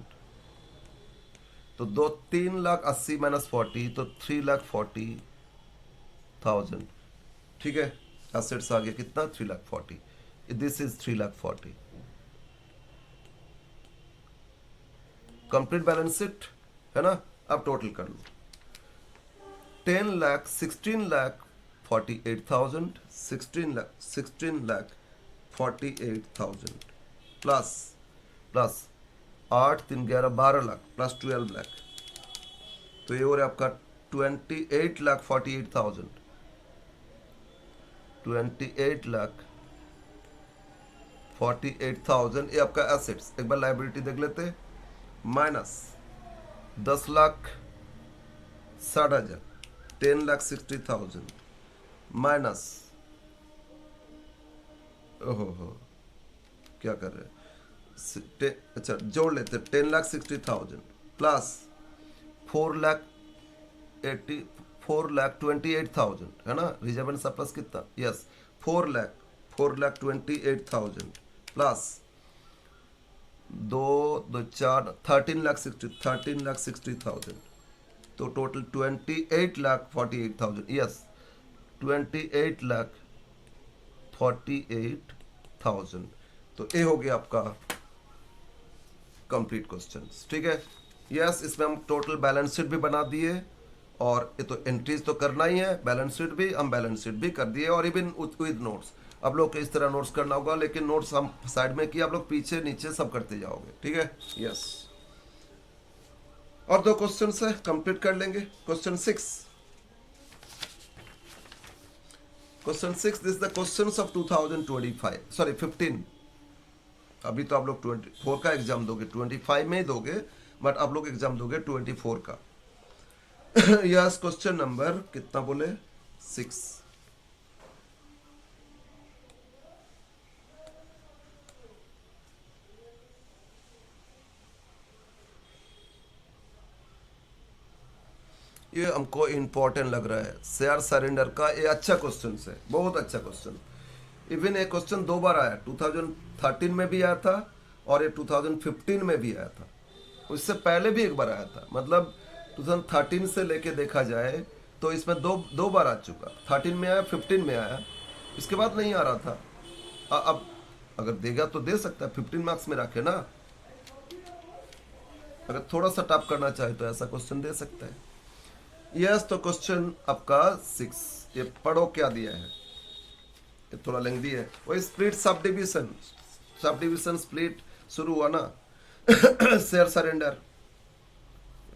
तो 3,80,000 माइनस 40, तो 3,40,000, ठीक है। एसेट्स आ गया कितना 3,40,000, this is 3,40,000। Complete balance sheet है ना। अब टोटल कर लो, 16,48,000, 16,48,000 प्लस 8 3 11 12 लाख प्लस 12 लाख, तो ये हो रहा है आपका 28,48,000, 28,48,000 ये आपका एसेट्स। एक बार लाइबिलिटी देख लेते हैं, माइनस 10,60,000, 10,60,000 माइनस, ओहो हो क्या कर रहे हैं, अच्छा जोड़ लेते, 10,60,000 प्लस 4,28,000 है ना, रिजर्व एंड सरप्लस कितना, यस 4,28,000 प्लस 2 2 4 13,60,000, तो टोटल 28,48,000, यस 28,48,000। तो ये हो गया आपका कंप्लीट क्वेश्चंस, ठीक है। यस, इसमें हम टोटल बैलेंस शीट भी बना दिए, और ये तो एंट्रीज तो करना ही है, बैलेंस शीट भी हम बैलेंस शीट भी कर दिए, और इवन विद नोट्स। आप लोग को इस तरह नोट्स करना होगा, लेकिन नोट्स हम साइड में किए, आप लोग पीछे नीचे सब करते जाओगे, ठीक है। यस, और 2 क्वेश्चन है, कंप्लीट कर लेंगे। Question 6, question 6, this the questions of 2025 sorry 15। अभी तो आप लोग 24 का एग्जाम दोगे, 25 में ही दोगे, बट आप लोग एग्जाम दोगे 24 का। यस, क्वेश्चन नंबर कितना बोले, 6। ये हमको इंपॉर्टेंट लग रहा है, शेयर सरेंडर का, ये अच्छा क्वेश्चन है, बहुत अच्छा क्वेश्चन। इवन ये क्वेश्चन 2 बार आया, 2013 में भी आया था और ये 2015 में भी आया था, उससे पहले भी एक बार आया था, मतलब 2013 से लेके देखा जाए तो इसमें दो बार आ चुका, 13 में आया, 15 में आया, इसके बाद नहीं आ रहा था। अब अगर देगा तो दे सकता है, 15 मार्क्स में रखे ना, अगर थोड़ा सा टफ करना चाहे तो ऐसा क्वेश्चन दे सकता है। यस, तो क्वेश्चन आपका 6, ये पढ़ो क्या दिया है, ये थोड़ा लेंथी है। वही स्प्लिट सब डिविजन स्प्लिट शुरू हुआ ना। शेयर सरेंडर,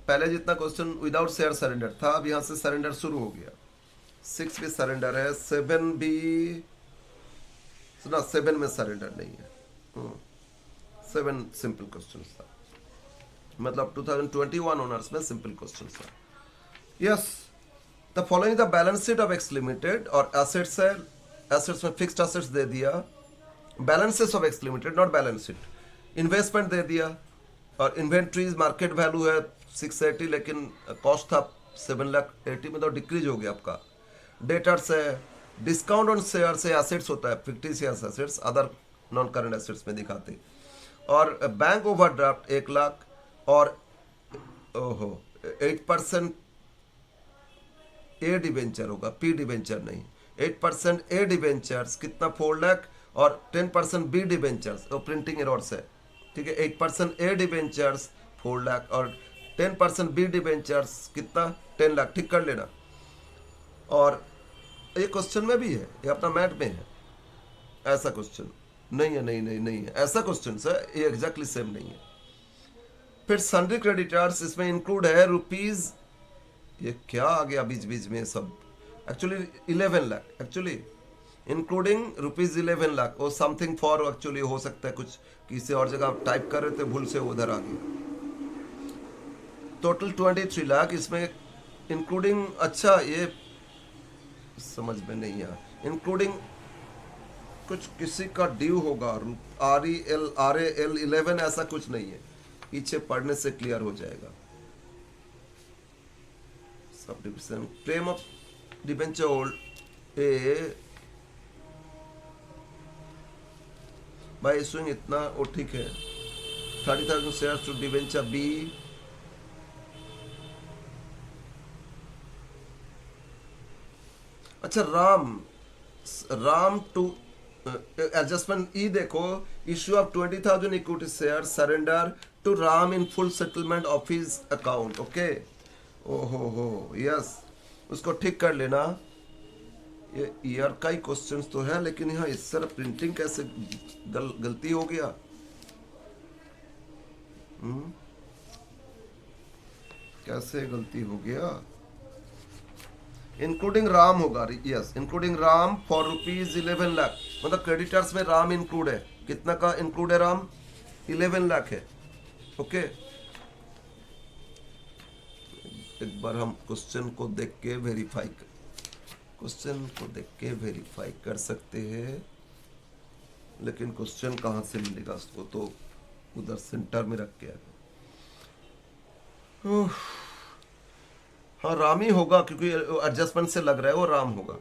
पहले जितना क्वेश्चन विदाउट शेयर सरेंडर था, अब यहाँ से सरेंडर शुरू हो गया। 6 भी सरेंडर है, 7 भी सुना, 7 में सरेंडर नहीं है, 7 सिंपल क्वेश्चन था, मतलब 2021 ऑनर्स में सिंपल क्वेश्चन था। Yes, the following the balance sheet of X limited, और एसेट्स है, एसेट्स में फिक्स्ड एसेट्स दे दिया, balances of X limited not balance sheet, investment दे दिया, और इन्वेंट्रीज मार्केट वैल्यू है 680 लेकिन कॉस्ट था 780 में, तो डिक्रीज हो गया आपका। डेटर्स है, डिस्काउंट ऑन शेयर से एसेट्स होता है, fictitious assets other non current assets में दिखाते, और बैंक ओवरड्राफ्ट 1 लाख, और ओहो 8% ए डिवेंचर होगा, पी डिवेंचर नहीं, 8% ए डिवेंचर्स कितना 4 लाख, और 10% बी डिवेंचर्स, वो प्रिंटिंग एरर्स है, ठीक है। 8% ए डिवेंचर्स 4 लाख और 10% बी डिवेंचर्स कितना 10 लाख, ठीक कर लेना। और ये क्वेश्चन में भी है, ये अपना मैथ में है, ऐसा क्वेश्चन नहीं है, नहीं है ऐसा क्वेश्चन सर, ये एग्जैक्टली सेम नहीं है। फिर सन्ड्री क्रेडिटर्स, इसमें इंक्लूड है रुपीज, ये क्या आ गया बीच बीच में सब, actually 11 lakh, actually including rupees 11 lakh, वो समथिंग फॉर एक्चुअली हो सकता है कुछ किसी और जगह टाइप कर रहे थे भूल से उधर आ गया। टोटल 23 लाख, इसमें इंक्लूडिंग, अच्छा ये समझ में नहीं आया, इंक्लूडिंग कुछ किसी का ड्यू होगा, REL 11 ऐसा कुछ नहीं है, पीछे पढ़ने से क्लियर हो जाएगा। Sub division claim of debenture hold a bye issuing इतना, वो ठीक है, 30,000 शेयर्स टू डिबेंचर बी, अच्छा राम टू एडजस्टमेंट ई देखो, issue of 20,000 equity share surrender to Ram in full settlement of his account, okay, ओहो यस, उसको ठीक कर लेना। ये ईयर का ही क्वेश्चन तो है, लेकिन यहाँ इस तरह प्रिंटिंग कैसे गलती हो गया, कैसे गलती हो गया, इंक्लूडिंग राम होगा, yes including Ram for rupees 11 lakh, मतलब क्रेडिटर्स में राम इंक्लूड है, कितना का इंक्लूड है राम, 11 लाख है, ओके। एक बार हम क्वेश्चन को देख के वेरीफाई कर सकते हैं, लेकिन क्वेश्चन कहाँ से मिलेगा, उसको तो उधर सेंटर में रख के, हाँ राम ही होगा क्योंकि एडजस्टमेंट से लग रहा है वो राम होगा,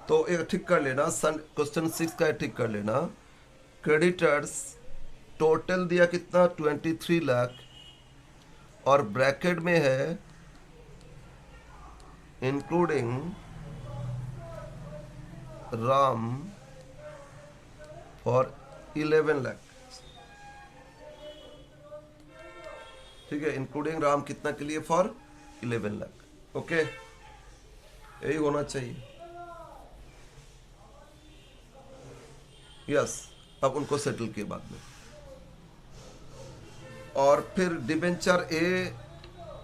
तो एक ठीक कर लेना, क्वेश्चन 6 का ठीक कर लेना। क्रेडिटर्स टोटल दिया कितना 23 लाख, और ब्रैकेट में है इंक्लूडिंग राम फॉर 11 लाख, ठीक है, इंक्लूडिंग राम कितना के लिए, फॉर 11 लाख, ओके, यही होना चाहिए, यस। अब उनको सेटल किए बाद में, और फिर debenture A,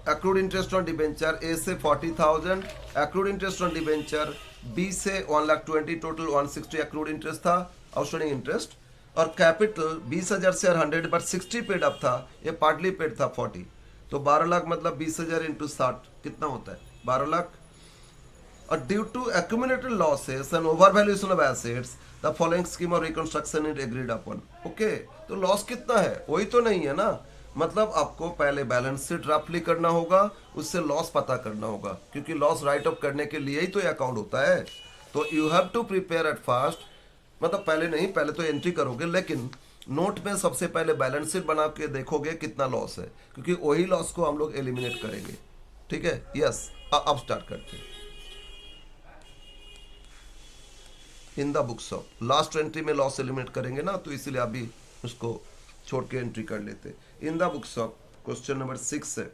accrued interest on debenture A से 40,000, accrued interest on debenture B से 1,20,000, टोटल 160 एक्रूड इंटरेस्ट था, आउटस्टैंडिंग इंटरेस्ट, और कैपिटल 20,000 से 100 बट 60 पेड अप था, ये पार्टली पेड था 40, तो 12 लाख मतलब 20,000 इंटू 60 कितना होता है 12 लाख। और due to accumulated losses and over valuation of assets the following scheme of reconstruction is agreed upon, okay, तो लॉस कितना है, वही तो नहीं है ना, मतलब आपको पहले बैलेंस शीट रफली करना होगा, उससे लॉस पता करना होगा, क्योंकि लॉस राइट ऑफ करने के लिए ही तो ये अकाउंट होता है, तो you have to prepare at first, मतलब पहले नहीं, पहले तो एंट्री करोगे, लेकिन नोट में सबसे पहले बैलेंस शीट बना के देखोगे कितना लॉस है, क्योंकि वही लॉस को हम लोग एलिमिनेट करेंगे, ठीक है, यस। अब स्टार्ट करते हैं। इन the books of, last entry में लॉस एलिमिनेट करेंगे ना, तो इसीलिए अभी उसको छोड़ के एंट्री कर लेते। इन the books of, question number 6 है,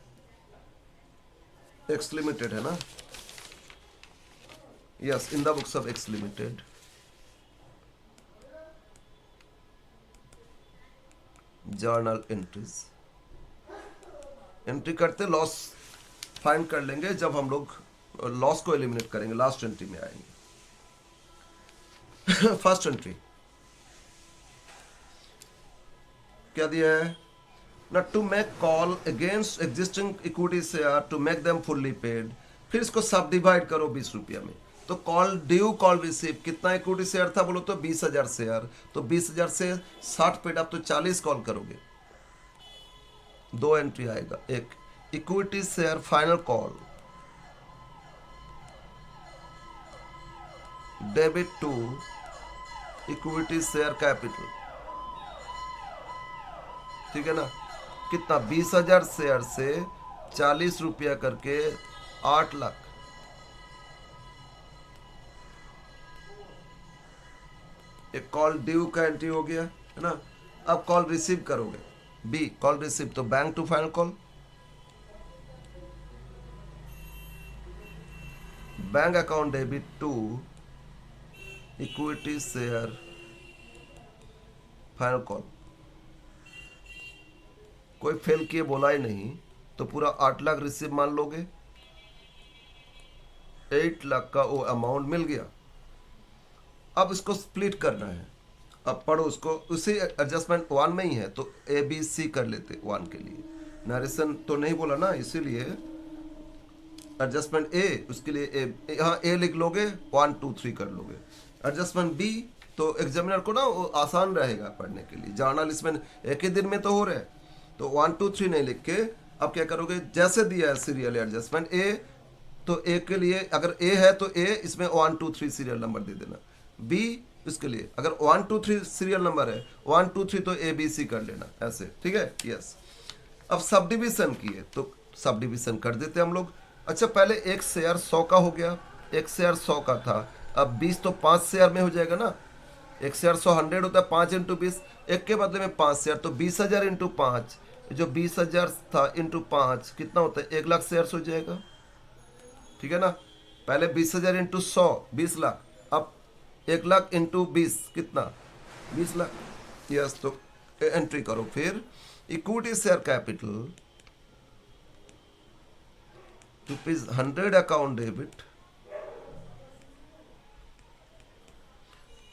एक्स लिमिटेड है ना, yes, in the books of X limited, journal entries, entry करते लॉस फाइंड कर लेंगे जब हम लोग लॉस को एलिमिनेट करेंगे, लास्ट एंट्री में आएंगे। फर्स्ट एंट्री, क्या दिया है ना, to make call against existing equity share to make them fully paid. फिर इसको सब डिवाइड करो 20 रुपया में। तो कॉल ड्यू कॉल रिसीव कितना इक्विटी शेयर था बोलो तो 20,000 शेयर। तो 20,000 से 60 पेड, आप तो 40 कॉल करोगे। दो एंट्री आएगा, एक equity share final call debit to equity share capital, ठीक है ना। कितना 20,000 शेयर से 40 रुपया करके 8 लाख। एक कॉल ड्यू का एंट्री हो गया है ना। अब कॉल रिसीव करोगे, बी कॉल रिसीव, तो bank to final call, bank account debit to equity share final call. कोई फेल किए बोला ही नहीं, तो पूरा 8 लाख रिसीव मान लोगे, 8 लाख का वो अमाउंट मिल गया। अब इसको स्प्लिट करना है। अब पढ़ो उसको, उसी एडजस्टमेंट 1 में ही है, तो ए बी सी कर लेते 1 के लिए। नरेशन तो नहीं बोला ना, इसीलिए एडजस्टमेंट ए, उसके लिए ए, यहाँ ए लिख लोगे, 1 2 3 कर लोगे। एडजस्टमेंट बी तो एग्जामिनर को ना वो आसान रहेगा पढ़ने के लिए, जर्नलिस्ट में एक ही दिन में तो हो रहा है, तो 1 2 3 नहीं लिख के अब क्या करोगे, जैसे दिया है सीरियल एडजस्टमेंट ए, तो ए के लिए अगर ए है तो ए, इसमें 1 2 3 सीरियल नंबर दे देना। बी इसके लिए अगर 1 2 3 सीरियल नंबर है, 1 2 3 तो ए बी सी कर लेना ऐसे, ठीक है। यस, अब सब डिविजन किए तो सब डिविजन कर देते हम लोग। अच्छा, पहले एक शेयर 100 का हो गया, एक शेयर 100 का था, अब 20 तो 5 शेयर में हो जाएगा ना। एक शेयर 100 100 होता है, 5 इंटू 20, एक के बदले में 5 शेयर, तो 20,000 इंटू 5, जो 20,000 था इंटू 5 कितना होता है, 1 लाख शेयर हो जाएगा, ठीक है ना। पहले 20,000 इंटू 100 20 लाख, अब 1 लाख इंटू 20 कितना, 20 लाख। यस, तो एंट्री करो। फिर equity share capital ₹100 account debit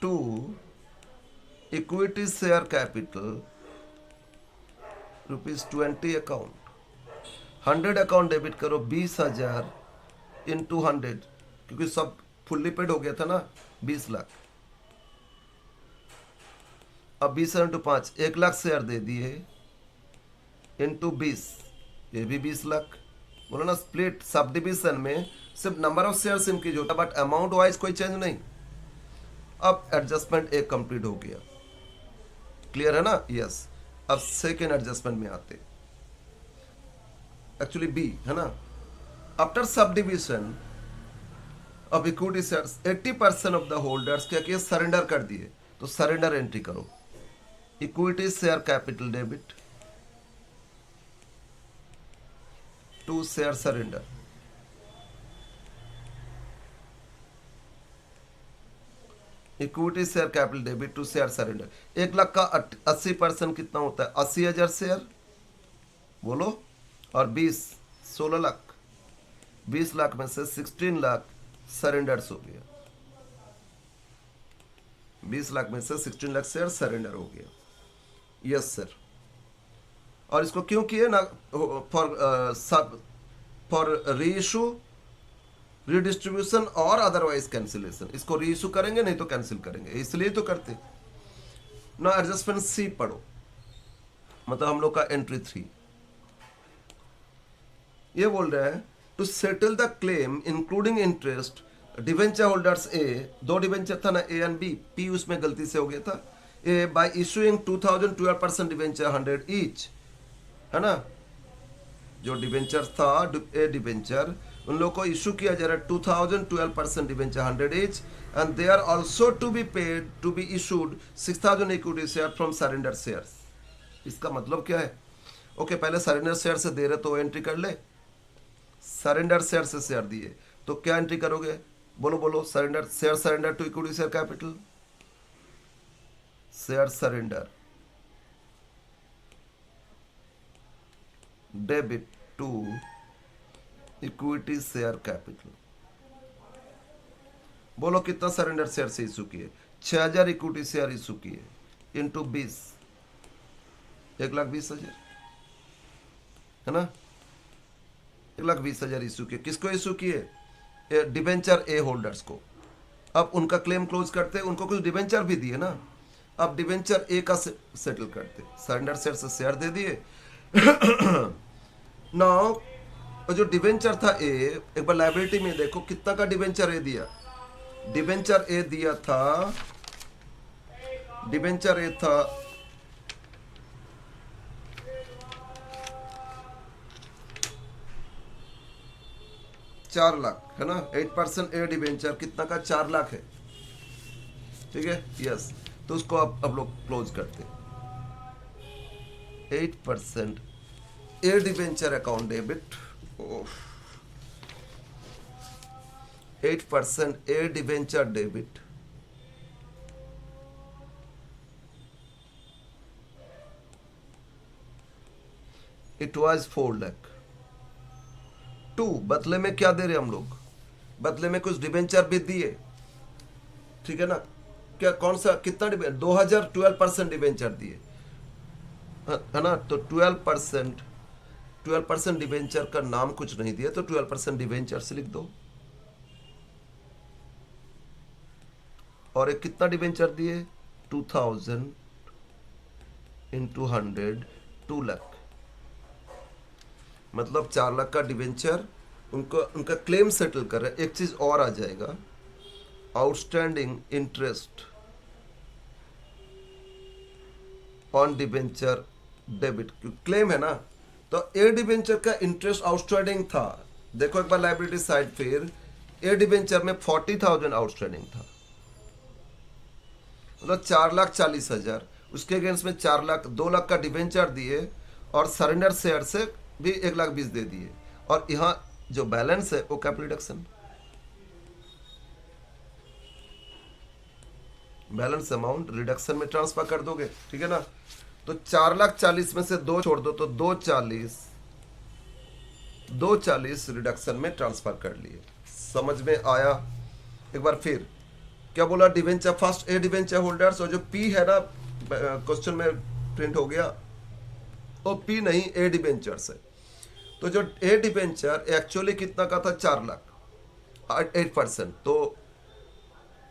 to equity share capital ₹20 account. 100 account debit करो, 20,000 इंटू 100, क्योंकि सब फुल्ली पेड हो गया था ना, 20 लाख। अब 20 इंटू 5, 1 लाख शेयर दे दिए, इंटू 20, ये भी 20 लाख। बोलो ना, स्प्लिट सब डिविजन में सिर्फ नंबर ऑफ शेयर इंक्रीज होता है, बट अमाउंट वाइज कोई चेंज नहीं। अब एडजस्टमेंट एक कंप्लीट हो गया, क्लियर है ना। यस, अब सेकेंड एडजस्टमेंट में आते, एक्चुअली बी है ना। After subdivision of equity shares 80% of the holders क्या किए, सरेंडर कर दिए, तो सरेंडर एंट्री करो, equity share capital debit to share surrender. Equity share capital debit to share surrender. 1 lakh का 80% कितना होता है, 80,000 शेयर बोलो, और 20 16 लाख, 20 लाख में से 16 लाख सरेंडर्स हो गया, 20 लाख में से 16 लाख शेयर सरेंडर हो गया। Yes sir. और इसको क्यों किए ना, फॉर री इशू, रीडिस्ट्रीब्यूशन और अदरवाइज कैंसिलेशन। इसको री इशू करेंगे, नहीं तो कैंसिल करेंगे, इसलिए तो करते ना। एडजस्टमेंट सी पढ़ो, मतलब हम लोग का एंट्री 3 ये बोल रहा है, to settle the claim including interest debenture holders A, 2 debenture था ना, ए एंड बी, पी उसमें गलती से हो गया था, ए बाय इशूइंग 2012% डिवेंचर 100 ईच, है ना। जो डिवेंचर था ए डिवेंचर, उन लोगों को इशू किया जा रहा है 2012% debenture 100 each, and they are also to be paid to be issued 6,000 equity share from surrender shares. इसका मतलब क्या है, ओके पहले सरेंडर शेयर से दे रहे तो एंट्री कर ले, सरेंडर शेयर से शेयर दिए तो क्या एंट्री करोगे, बोलो बोलो, surrender share surrender to equity share capital, share surrender debit to equity share capital. बोलो कितना सरेंडर शेयर से इशू किए, 6,000 इक्विटी शेयर इशू किए, इंटू 20, 1,20,000 है ना, 1,20,000 इशू किए। किसको इशू किए? डिबेंचर ए होल्डर्स को। अब उनका क्लेम क्लोज करते, उनको कुछ डिबेंचर भी दिए ना, अब डिबेंचर ए का सेटल करते, सरेंडर शेयर से शेयर दे दिए। नाउ जो डिबेंचर था ए, एक बार लाइबिलिटी में देखो कितना का डिबेंचर ए दिया। डिबेंचर ए दिया था, डिबेंचर ए था 4 लाख, है ना। 8% ए डिबेंचर कितना का? 4 लाख है, ठीक है, यस। तो उसको अब लोग क्लोज करते। 8% A debenture account debit, 8% A debenture debit, it was 4 lakh. 2 बदले में क्या दे रहे हम लोग? बदले में कुछ डिबेंचर भी दिए, ठीक है ना। क्या, कौन सा, कितना डिबेंचर? 12% डिबेंचर दिए, है ना। तो 12% डिबेंचर का नाम कुछ नहीं दिया, तो 12% डिबेंचर से लिख दो। और एक कितना डिबेंचर दिए? 2000 इंटू 100, 2 लाख, मतलब 4 लाख का डिबेंचर उनको, उनका क्लेम सेटल कर रहे हैं। एक चीज और आ जाएगा, outstanding interest on debenture debit, claim है ना। तो ए डिबेंचर का इंटरेस्ट आउटस्टैंडिंग था, देखो एक बार लाइबिलिटी साइड, फिर ए डिबेंचर में 40,000 आउटस्टैंडिंग था, मतलब 4,40,000। उसके अगेंस्ट में 4 लाख, 2 लाख का डिबेंचर दिए और सरेंडर शेयर से भी 1,20,000 दे दिए, और यहाँ जो बैलेंस है वो capital reduction, balance amount reduction में ट्रांसफर कर दोगे, ठीक है ना। तो 4,40,000 में से 2 छोड़ दो, तो 2,40,000 रिडक्शन में ट्रांसफर कर लिए। समझ में आया? एक बार फिर क्या बोला? Debenture first A debenture holders, और जो पी है ना क्वेश्चन में प्रिंट हो गया, वो पी नहीं, ए डिवेंचर्स है। तो जो ए डिवेंचर एक्चुअली कितना का था? 4 लाख, 8%। तो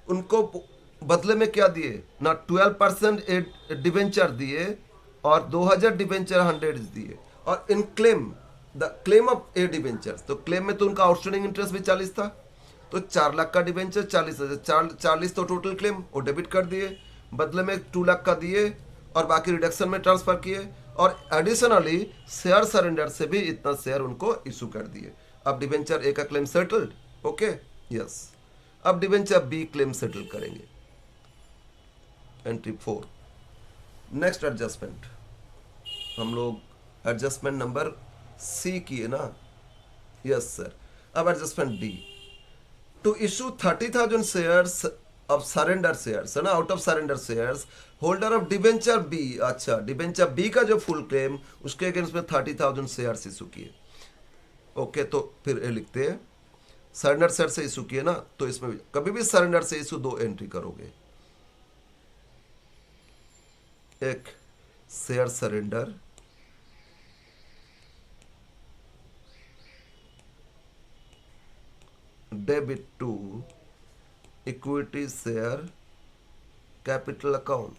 उनको बदले में क्या दिए ना? 12% डिवेंचर दिए और 2,000 डिवेंचर 100 दिए। और in claim, the claim of A debenture, तो क्लेम में तो उनका आउटस्टैंडिंग इंटरेस्ट भी 40 था, तो 4 लाख का डिवेंचर 40,000, 40 तो टोटल क्लेम वो डेबिट कर दिए, बदले में 2 लाख का दिए और बाकी रिडक्शन में ट्रांसफर किए, और एडिशनली शेयर सरेंडर से भी इतना शेयर उनको इशू कर दिए। अब डिवेंचर ए का क्लेम सेटल्ड, ओके, यस। अब डिवेंचर बी क्लेम सेटल करेंगे, एंट्री 4। नेक्स्ट एडजस्टमेंट, हम लोग एडजस्टमेंट नंबर सी किए ना, यस सर। अब adjustment D, to issue 30,000 shares of surrender shares, है ना, out of surrender shares, holder of debenture B, अच्छा डिबेंचर बी का जो फुल क्लेम, उसके अगेंस्ट में 30,000 शेयर्स इशू किए, ओके। तो फिर ये लिखते हैं सरेंडर शेयर से इशू किए ना, तो इसमें भी कभी भी सरेंडर से इशू 2 एंट्री करोगे, एक share surrender, debit to equity share capital account.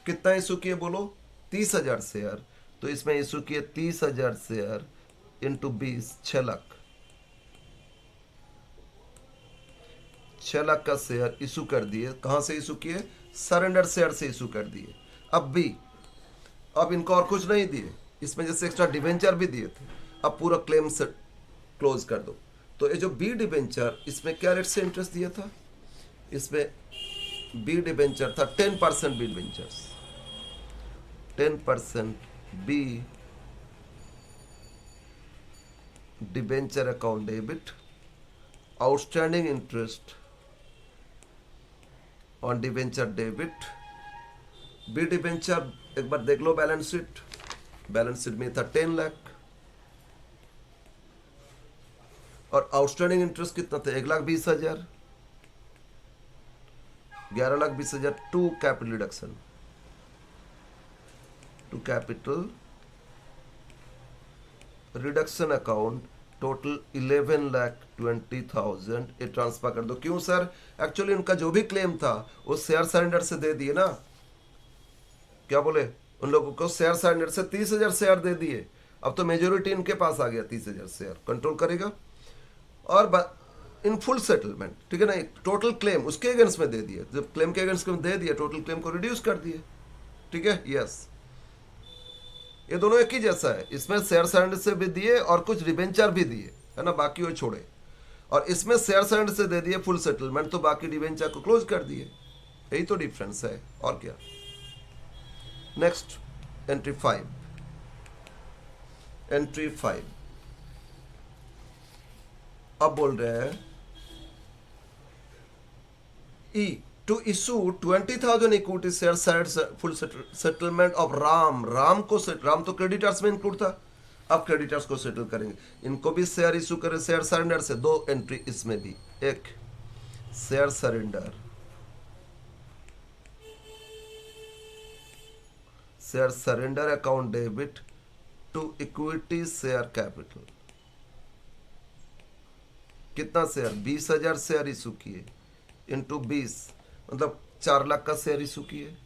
कितना इशू किए बोलो? 30,000 शेयर, तो इसमें इशू किए 30,000 शेयर इंटू 20, 6 लाख, 6 लाख का शेयर इशू कर दिए। कहां से इशू किए? सरेंडर शेयर से इशू कर दिए। अब बी, अब इनको और कुछ नहीं दिए, इसमें जैसे एक्स्ट्रा डिवेंचर भी दिए थे, अब पूरा क्लेम से क्लोज कर दो। तो ये जो बी डिवेंचर, इसमें क्या रेट से इंटरेस्ट दिया था? इसमें बी डिवेंचर था 10% B debentures, 10% B debenture account debit, outstanding interest on debenture debit. B debenture एक बार देख लो बैलेंस शीट, बैलेंस शीट में था 10 लाख, और आउटस्टैंडिंग इंटरेस्ट कितना था? 1,20,000, 11,20,000 to capital reduction, to capital reduction account total 11,20,000 ये ट्रांसफर कर दो। क्यों सर? एक्चुअली उनका जो भी क्लेम था वो शेयर सरेंडर से दे दिए ना। क्या बोले? उन लोगों को शेयर सरेंडर से 30,000 शेयर दे दिए। अब तो मेजोरिटी इनके पास आ गया, 30,000 शेयर कंट्रोल करेगा। और इन फुल सेटलमेंट, ठीक है ना, टोटल क्लेम उसके अगेंस्ट में दे दिए। जब क्लेम के अगेंस्ट में दे दिया, टोटल क्लेम को रिड्यूस कर दिए। ठीक है, यस, ये दोनों एक ही जैसा है। इसमें शेयर सरेंडर से भी दिए और कुछ डिबेंचर भी दिए, है ना, बाकी वो छोड़े। और इसमें शेयर सरेंडर से दे दिए फुल सेटलमेंट, तो बाकी डिबेंचर को क्लोज कर दिए। यही तो डिफरेंस है, और क्या। Next, entry 5। एंट्री 5 अब बोल रहे हैं E to issue 20,000 equity share full settlement of Ram. Ram तो क्रेडिटर्स में इंक्लूड था, अब क्रेडिटर्स को सेटल करेंगे। इनको भी शेयर इशू करें शेयर सरेंडर से। 2 एंट्री इसमें भी, एक share surrender, share surrender account debit to equity share capital. कितना शेयर? 20,000 शेयर इशू किए इंटू 20, मतलब 4 लाख का शेयर इशू किए।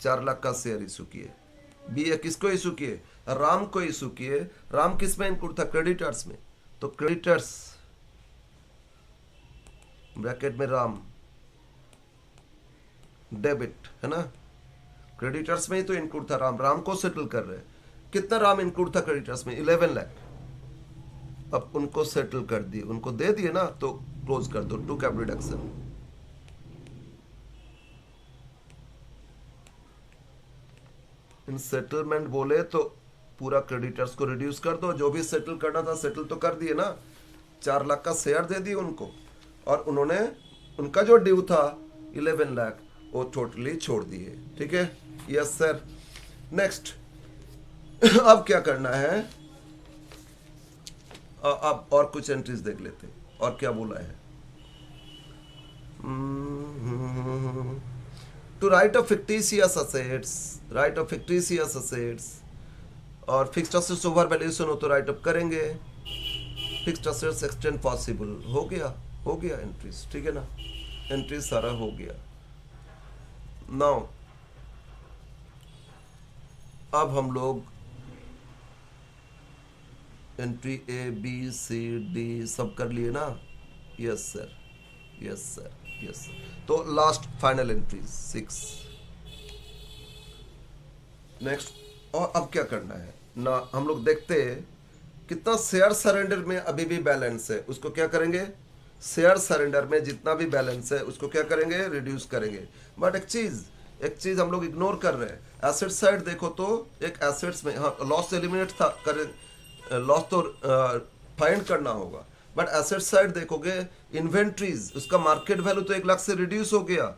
4 लाख का शेयर इशू किए। बी किसको इशू किए? राम को इशू किए। राम किस में इंक्लूड था? क्रेडिटर्स में। तो क्रेडिटर्स ब्रैकेट में राम डेबिट, है ना, क्रेडिटर्स में ही तो इंक्लूड था राम। राम को सेटल कर रहे हैं। कितना राम इंक्लूड था क्रेडिटर्स में? 11 लाख। अब उनको सेटल कर दिए, उनको दे दिए ना, तो क्लोज कर दो, to cap reduction. In settlement बोले तो पूरा क्रेडिटर्स को रिड्यूस कर दो। जो भी सेटल करना था सेटल तो कर दिए ना। 4 लाख का शेयर दे दिए उनको, और उन्होंने उनका जो ड्यू था 11 लाख वो टोटली छोड़ दिए। ठीक है, यस सर। नेक्स्ट, अब क्या करना है? अब और कुछ एंट्रीज देख लेते हैं, और क्या बोला है। To write off fictitious assets, write off fictitious assets और फिक्स्ड असेट्स ओवर वैल्यूएशन हो तो राइट अप करेंगे। फिक्स्ड असेट्स एक्सटेंड पॉसिबल हो गया एंट्रीज, ठीक है ना, एंट्रीज सारा हो गया। नाउ अब हम लोग entry A B C D सब कर लिए ना। Yes sir, yes sir, yes sir. तो लास्ट फाइनल एंट्री 6। नेक्स्ट, और अब क्या करना है ना, हम लोग देखते हैं कितना शेयर सरेंडर में अभी भी बैलेंस है, उसको क्या करेंगे? शेयर सरेंडर में जितना भी बैलेंस है उसको क्या करेंगे? रिड्यूस करेंगे। बट एक चीज हम लोग इग्नोर कर रहे हैं। एसेट साइड देखो तो एक एसेट्स में, हाँ, लॉस एलिमिनेट था, लॉस तो फाइंड करना होगा, बट एसेट साइड देखोगे, इन्वेंट्रीज, उसका मार्केट वैल्यू तो 1 लाख से रिड्यूस हो गया।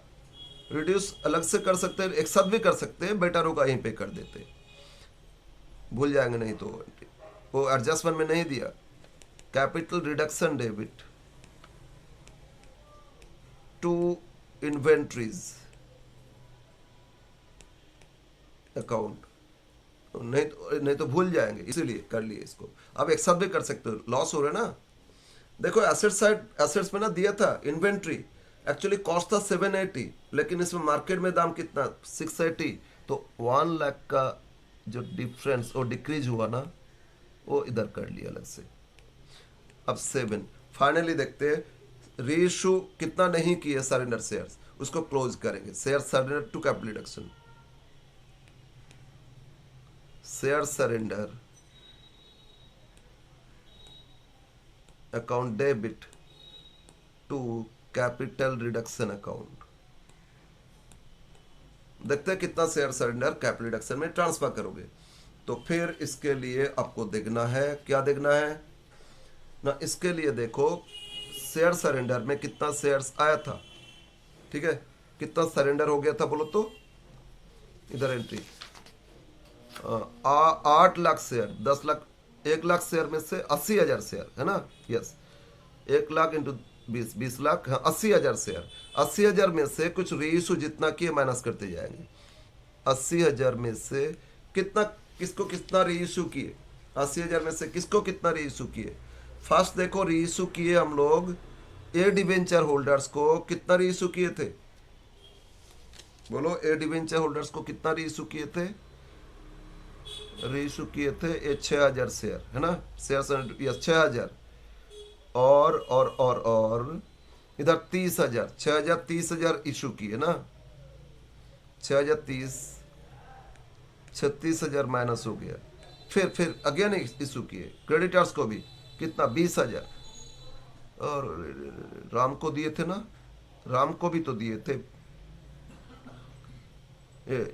रिड्यूस अलग से कर सकते हैं, एक साथ भी कर सकते हैं, बेटर होगा यहीं पे कर देते, भूल जाएंगे नहीं तो। वो एडजस्टमेंट में नहीं दिया। Capital reduction debit to inventories account, नहीं तो भूल जाएंगे, इसीलिए कर लिए इसको। अब एक साथ भी कर सकते हो, लॉस हो रहा है ना। देखो एसेट साइड, एसेट्स में ना दिया था इन्वेंट्री, एक्चुअली कॉस्ट था 780, लेकिन इसमें मार्केट में दाम कितना? 680। तो 1 लाख का जो डिफरेंस वो डिक्रीज हुआ ना, वो इधर कर लिया अलग से। अब 7 फाइनली देखते हैं, रीइशू कितना नहीं किए सरेंडर शेयर्स, उसको क्लोज करेंगे। Share surrender to capital reduction, share surrender account debit to capital reduction account. देखते हैं कितना शेयर सरेंडर कैपिटल रिडक्शन में ट्रांसफर करोगे। तो फिर इसके लिए आपको देखना है, क्या देखना है ना, इसके लिए देखो शेयर सरेंडर में कितना शेयर्स आया था। ठीक है, कितना सरेंडर हो गया था बोलो तो, इधर entry 8 lakh share, 10 lakh, 1 lakh share में से 80,000 शेयर, है ना। यस, 1 लाख इंटू 20 लाख, हाँ 80,000 शेयर। 80,000 में से कुछ रीइशू जितना किए माइनस करते जाएंगे। 80,000 में से कितना, किसको कितना रीइशू किए, 80,000 में से किसको कितना रीइशू किए। फर्स्ट देखो रीइशू किए हम लोग ए डिवेंचर होल्डर्स को कितना रीइशू किए थे, बोलो ए डिवेंचर होल्डर्स को कितना रीइशू किए थे, रीइशू किए थे ये 6,000 शेयर है ना, शेयर यस 6,000 और इधर 30,000, 6,000 30,000 इशू किए ना, 6,000 30, 36,000 माइनस हो गया। फिर अगेन इशू किए क्रेडिटर्स को भी कितना 20,000, और राम को दिए थे ना, राम को भी तो दिए थे,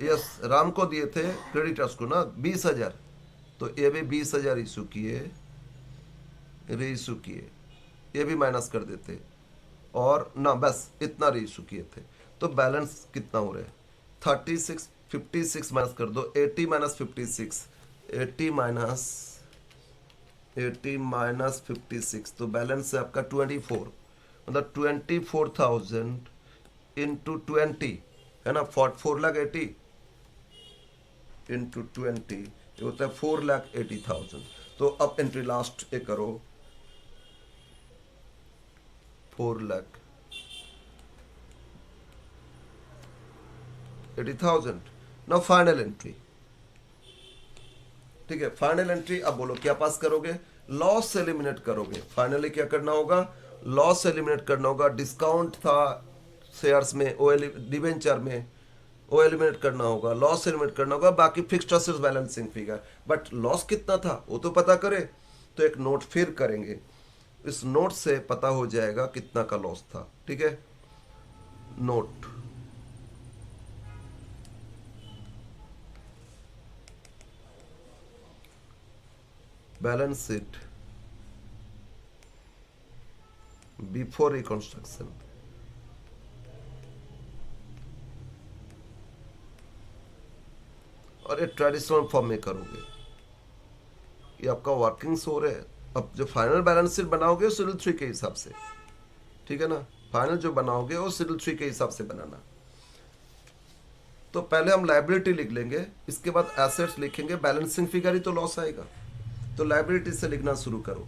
यस राम को दिए थे क्रेडिटर्स को ना 20,000, तो ये भी 20,000 इशू किए, री इशू किए, ये भी माइनस कर देते, और ना बस इतना री इशू किए थे। तो बैलेंस कितना हो रहा है 36, 56 माइनस कर दो, 80 माइनस 56, 80 माइनस 56, तो बैलेंस है आपका 24, मतलब 24,000 इंटू 20 है ना, 4,80,000 इंटू 20 ये होता है 4,80,000। तो अब एंट्री लास्ट ये करो 4,80,000। नाउ फाइनल एंट्री, ठीक है फाइनल एंट्री। अब बोलो क्या पास करोगे, लॉस एलिमिनेट करोगे। फाइनली क्या करना होगा, लॉस एलिमिनेट करना होगा। डिस्काउंट था शेयर्स में, ओ डिवेंचर में, वो एलिमिनेट करना होगा, लॉस एलिमिनेट करना होगा, बाकी fixed assets balancing figure. But loss कितना था वो तो पता करे, तो एक नोट फिर करेंगे, इस नोट से पता हो जाएगा कितना का लॉस था। ठीक है, note balance sheet before reconstruction, और ये ट्रेडिशनल फॉर्म में करोगे, ये आपका वर्किंग हो रहा है। अब जो फाइनल बैलेंस शीट बनाओगे शेड्यूल 3 के हिसाब से, ठीक है ना, फाइनल जो बनाओगे वो शेड्यूल 3 के हिसाब से बनाना। तो पहले हम लायबिलिटी लिख लेंगे, इसके बाद एसेट्स लिखेंगे, बैलेंसिंग फिगर ही तो लॉस आएगा। तो लायबिलिटी से लिखना शुरू करो,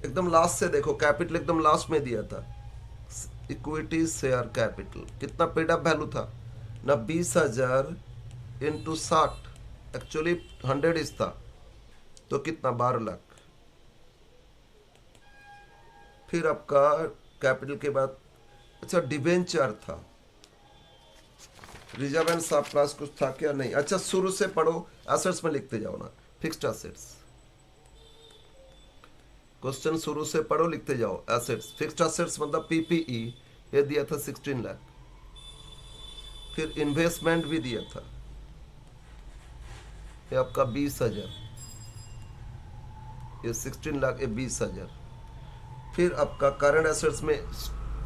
एकदम लास्ट से देखो, कैपिटल एकदम लास्ट में दिया था, इक्विटी शेयर कैपिटल कितना पेड अप वैल्यू था ना, 20,000 इंटू 60, एक्चुअली 100 इज था, तो कितना 12 लाख। फिर आपका कैपिटल के बाद अच्छा डिवेंचर था, रिजर्व एंड सरप्लस कुछ था क्या, नहीं। अच्छा शुरू से पढ़ो, एसेट्स में लिखते जाओ ना, फिक्स्ड एसेट्स, क्वेश्चन शुरू से पढ़ो लिखते जाओ। एसेट्स फिक्स्ड एसेट्स मतलब पीपीई, ये दिया था 16 लाख। फिर इन्वेस्टमेंट भी दिया था, ये आपका 20,000, ये 16 लाख, ये 20,000। फिर आपका करंट एसेट्स में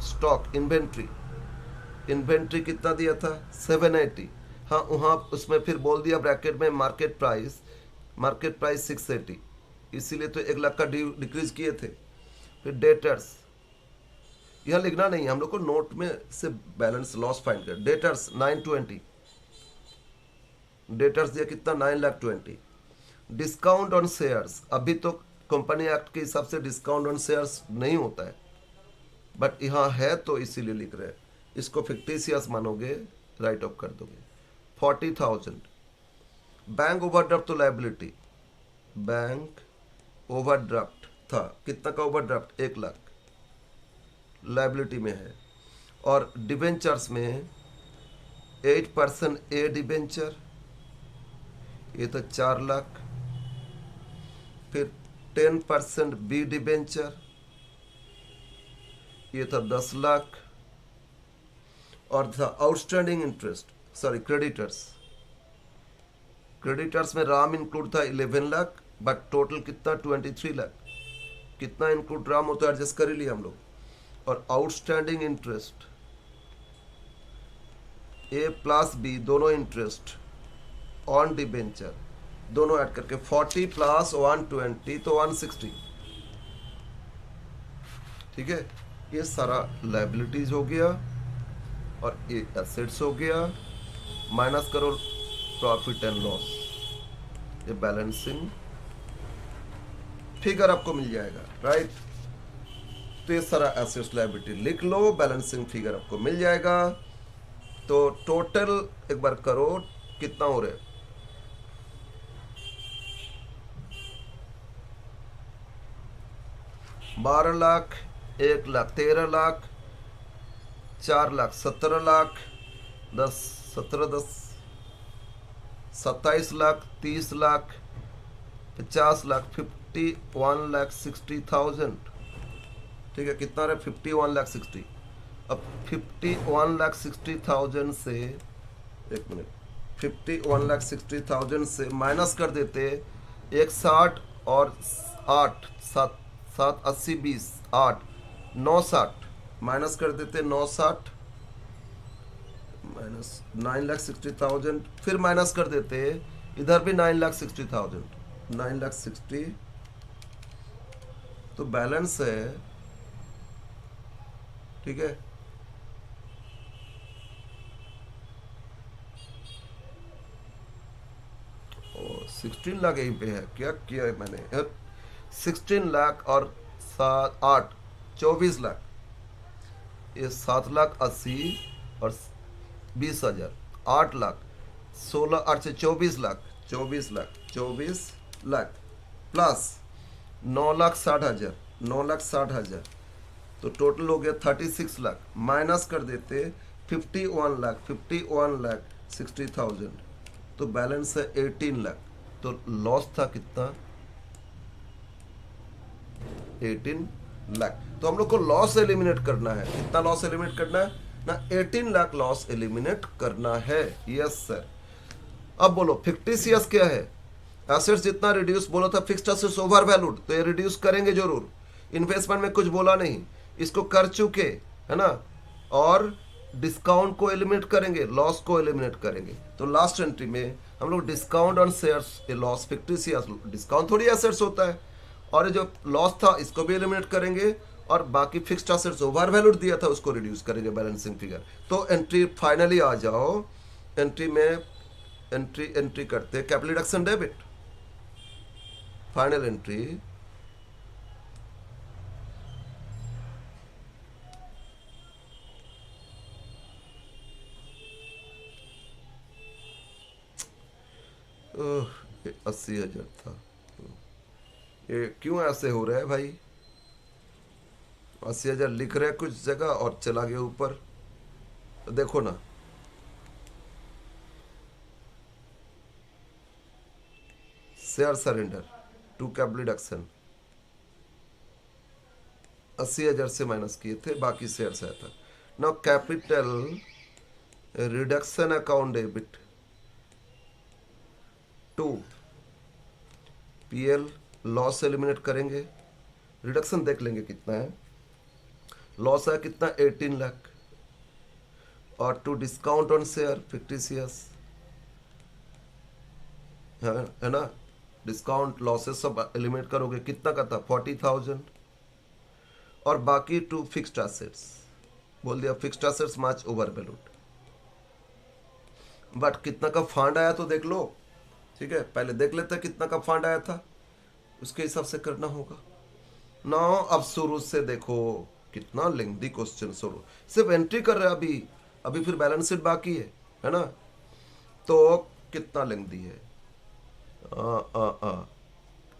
स्टॉक इन्वेंट्री, इन्वेंट्री कितना दिया था 780, हाँ वहाँ उसमें फिर बोल दिया ब्रैकेट में मार्केट प्राइस 680, इसीलिए तो 1 लाख का डिक्रीज किए थे। फिर डेटर्स, यहाँ लिखना नहीं, हम लोग को नोट में से बैलेंस लॉस फाइंड कर। डेटर्स 920, डेटर्स दिया कितना 9,20,000। डिस्काउंट ऑन शेयर्स, अभी तो कंपनी एक्ट के हिसाब से डिस्काउंट ऑन शेयर्स नहीं होता है, बट यहाँ है तो इसीलिए लिख रहे हैं। इसको फिक्टिशियस मानोगे, राइट ऑफ कर दोगे। 40,000 बैंक ओवरड्राफ्ट, तो लायबिलिटी, बैंक ओवरड्राफ्ट था, कितना का ओवरड्राफ्ट 1 लाख, लायबिलिटी में है। और डिबेंचर्स में 8% ए डिबेंचर, ये तो 4 लाख। फिर 10% बी डिबेंचर, ये था 10 लाख। और था outstanding interest, sorry creditors, creditors में राम इंक्लूड था 11 लाख, बट टोटल कितना 23 लाख। कितना इंक्लूड राम होता है एडजस्ट कर ही लिया हम लोग। और outstanding interest A plus B दोनों इंटरेस्ट ऑन डिबेंचर दोनों ऐड करके 40 प्लस 120 तो 160, ठीक है। ये सारा लाइबिलिटीज हो गया और ये एसेट्स हो गया, माइनस करो प्रॉफिट एंड लॉस, ये बैलेंसिंग फिगर आपको मिल जाएगा, राइट। तो ये सारा एसेट्स लायबिलिटी लिख लो, बैलेंसिंग फिगर आपको मिल जाएगा। तो टोटल एक बार करो कितना हो रहे, 12 लाख, 1 लाख, 13 लाख, 4 लाख, 17 लाख, 10, 17, 10, 27 लाख, 30 लाख, 50 लाख, 51,60,000। ठीक है, कितना रहा, 51,60,000। अब 51,60,000 से, एक मिनट, 51,60,000 से माइनस कर देते 160 और 8, 7, 7, 80, 20, 8, 960, माइनस कर देते 960 माइनस 9,60,000, फिर माइनस कर देते इधर भी 9,60,000, 9,60,000। तो बैलेंस है, ठीक है, और 16 लाख यहीं पे है, क्या किया है मैंने, 16 लाख और 7, 8, 24 लाख, ये 7,80,000 और 20,000, 8 लाख, 16, 8 से 24 लाख, 24 लाख, 24 लाख प्लस 9,60,000, 9,60,000, तो टोटल हो गया 36 लाख। माइनस कर देते 51 लाख, 51,60,000, तो बैलेंस है 18 लाख। तो लॉस था कितना, 18 लाख। तो हम लोग को लॉस एलिमिनेट करना है, कितना लॉस एलिमिनेट करना है ना, 18 लाख लॉस एलिमिनेट करना है। Yes sir. अब बोलो फिक्टिशियस क्या है, एसेट्स जितना रिड्यूस बोला था, फिक्स्ड एसेट्स ओवर वैल्यूड, तो ये रिड्यूस करेंगे जरूर। इन्वेस्टमेंट में कुछ बोला नहीं, इसको कर चुके है ना, और डिस्काउंट को एलिमिनेट करेंगे, लॉस को एलिमिनेट करेंगे। तो लास्ट एंट्री में हम लोग डिस्काउंट ऑन शेयर्स, ये लॉस फिक्टिशियस, डिस्काउंट थोड़ी एसेट्स होता है, और ये जो लॉस था इसको भी एलिमिनेट करेंगे, और बाकी फिक्स्ड एसेट्स ओवर वैल्यूड दिया था उसको रिड्यूस करेंगे, बैलेंसिंग फिगर। तो एंट्री फाइनली आ जाओ, एंट्री में एंट्री करते capital reduction debit, final entry ये 80,000 था। ये क्यों ऐसे हो रहा है भाई, 80,000 लिख रहे हैं कुछ जगह और चला गया ऊपर, तो देखो ना, share surrender to capital reduction 80,000 से माइनस किए थे, बाकी शेयर्स आया था। Now capital reduction account debit to PL, loss eliminate करेंगे, रिडक्शन देख लेंगे कितना है, लॉस है कितना 18 लाख, और to discount on share fictitious है ना, डिस्काउंट लॉसेस सब एलिमिनेट करोगे, कितना का था 40,000, और बाकी टू फिक्स्ड एसेट्स, बोल दिया fixed assets much over valued, but कितना का फंड आया तो देख लो, ठीक है, पहले देख लेते हैं कितना का फंड आया था, उसके हिसाब से करना होगा ना। अब शुरू से देखो, कितना लेंथी क्वेश्चन, शुरू सिर्फ एंट्री कर रहे हैं अभी, अभी फिर बैलेंस शीट बाकी है ना, तो कितना लेंथी है।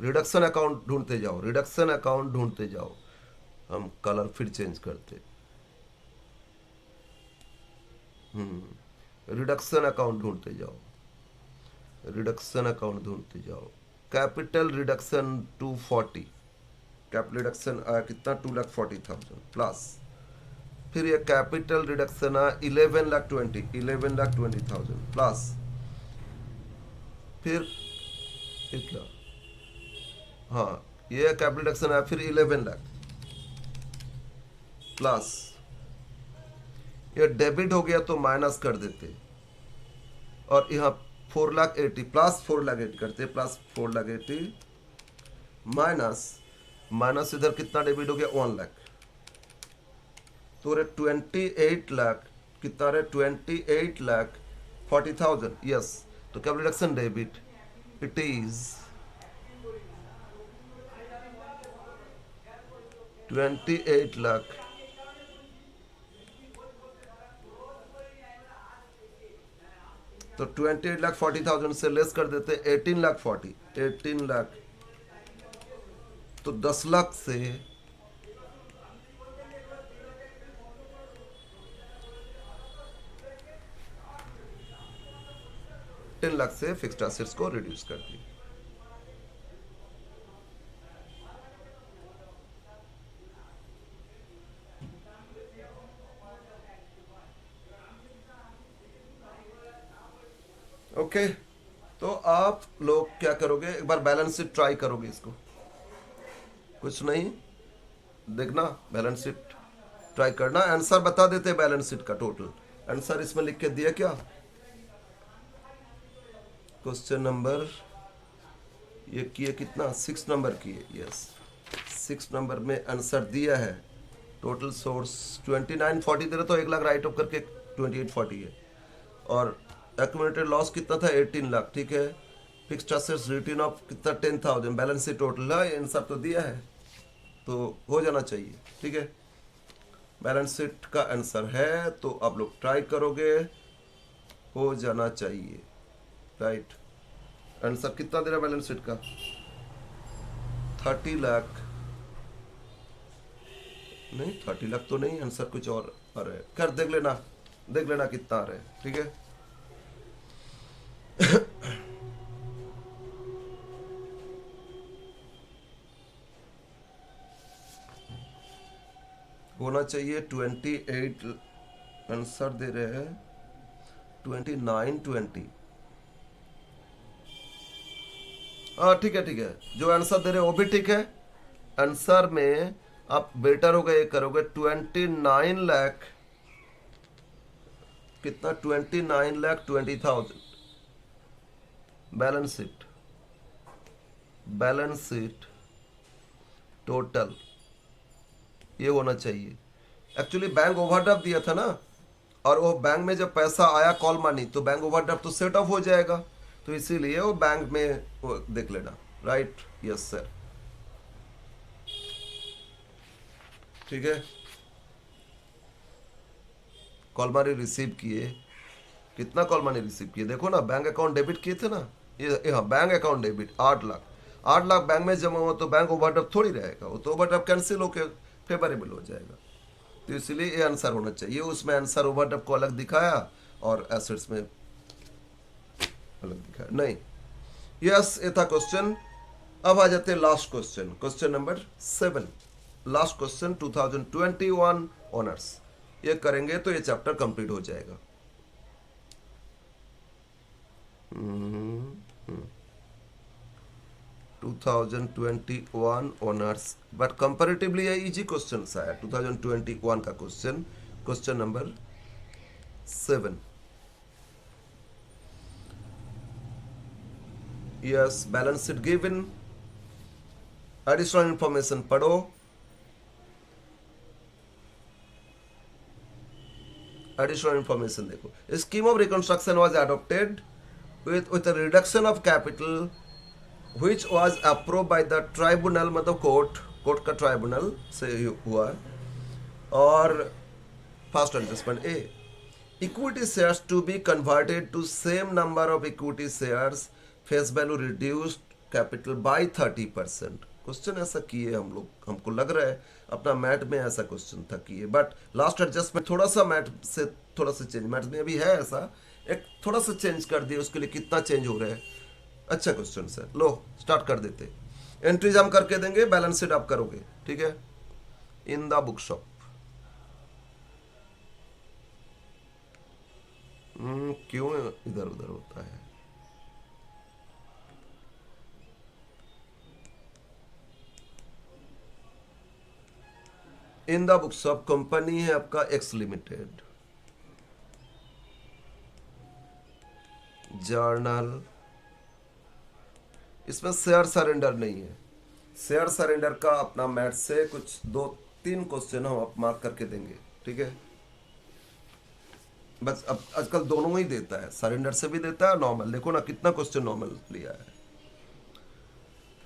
रिडक्शन अकाउंट ढूंढते जाओ, रिडक्शन अकाउंट ढूंढते जाओ, हम कलर फिर चेंज करते, रिडक्शन अकाउंट ढूंढते जाओ, रिडक्शन अकाउंट ढूंढते जाओ, कैपिटल रिडक्शन 240, कैपिटल रिडक्शन आया कितना 2,40,000 प्लस, फिर ये कैपिटल रिडक्शन आया 11,20,000 प्लस, फिर इतना, हाँ ये कैपिटल रिडक्शन आया फिर 11 लाख प्लस, ये डेबिट हो गया तो माइनस कर देते, और यहाँ 4,80,000 प्लस 4,80,000 करते, प्लस 4,80,000 माइनस, माइनस इधर कितना डेबिट हो गया 1 लाख, तो रे 28 लाख कितना रे 28,40,000 यस। तो क्या reduction debit it is 28 lakh तो 28,40,000 से लेस कर देते 18,40,000 18 लाख तो 10 लाख से 10 लाख से फिक्स्ड एसेट्स को रिड्यूस कर दी। ओके तो आप लोग क्या करोगे, एक बार बैलेंस शीट ट्राई करोगे इसको, कुछ नहीं देखना, बैलेंस शीट ट्राई करना, आंसर बता देते बैलेंस शीट का टोटल आंसर इसमें लिख के दिया क्या, क्वेश्चन नंबर ये किए कितना 6 नंबर किए यस 6 नंबर में आंसर दिया है। टोटल सोर्स 2940 दे रहे तो 1 लाख राइट ऑफ करके 2840 है और एक्यूमुलेटेड लॉस कितना था 18 लाख ठीक है। फिक्स्ड एसेट्स रिटर्न ऑफ कितना 10,000 बैलेंस शीट टोटल है आंसर तो दिया है तो हो जाना चाहिए ठीक है। बैलेंस शीट का आंसर है तो आप लोग ट्राई करोगे, हो जाना चाहिए राइट। आंसर कितना दे रहा है बैलेंस शीट का 30 लाख नहीं 30 लाख तो नहीं, आंसर कुछ और आ रहा है, खैर देख लेना कितना आ रहा है ठीक है। होना चाहिए 28 आंसर दे रहे हैं 2920 हाँ ठीक है जो आंसर दे रहे हैं वो भी ठीक है। आंसर में आप बेटर हो गए करोगे 29 लाख कितना 29,20,000 बैलेंस शीट टोटल ये होना चाहिए। एक्चुअली बैंक ओवरड्राफ्ट दिया था ना और वो बैंक में जब पैसा आया कॉल मनी तो बैंक ओवरड्राफ्ट तो सेट ऑफ हो जाएगा तो इसीलिए वो बैंक में वो देख लेना राइट यस सर ठीक है। कॉल मनी रिसीव किए कितना कॉल मनी रिसीव किए देखो ना, बैंक अकाउंट डेबिट किए थे ना ये हाँ bank account debit 8 lakh bank में जमा हुआ तो बैंक ओवरड्राफ्ट थोड़ी रहेगा, वो तो ओवरड्राफ्ट कैंसिल होकर फेवरेबल हो जाएगा तो इसलिए ये आंसर होना चाहिए। उसमें आंसर ओवरड्राफ्ट को अलग दिखाया और एसेट्स में अलग दिखाया नहीं यस ये था क्वेश्चन। अब आ जाते हैं last question number 7 last question 2021 honours ये करेंगे तो ये चैप्टर कंप्लीट हो जाएगा। 2021 ऑनर्स बट कंपैरेटिवली ये इजी क्वेश्चन आया 2021 का question number 7 yes balance sheet given additional information पढ़ो एडिशनल इंफॉर्मेशन देखो scheme of reconstruction was adopted with a reduction of capital which was approved by the tribunal मतलब court का tribunal से हुआ और first adjustment A equity shares to be converted to same number of equity shares face value reduced capital by 30%। Question ऐसा किए हम लोग, हमको लग रहा है अपना मैथ में ऐसा क्वेश्चन था किए बट लास्ट एडजस्टमेंट थोड़ा सा मैथ से थोड़ा सा चेंज, मैथ में अभी है ऐसा एक थोड़ा सा चेंज कर दिया, उसके लिए कितना चेंज हो रहा है। अच्छा क्वेश्चन सर, लो स्टार्ट कर देते। एंट्रीज हम करके देंगे, बैलेंस शीट आप करोगे ठीक है। इन द बुक शॉप क्यों इधर उधर होता है। In the book shop company है आपका एक्स लिमिटेड, जर्नल, इसमें शेयर सरेंडर नहीं है। शेयर सरेंडर का अपना मैथ से कुछ 2-3 क्वेश्चन हम आप मार्क करके देंगे ठीक है, बस अब आजकल दोनों ही देता है, सरेंडर से भी देता है, नॉर्मल। देखो ना कितना क्वेश्चन नॉर्मल लिया है।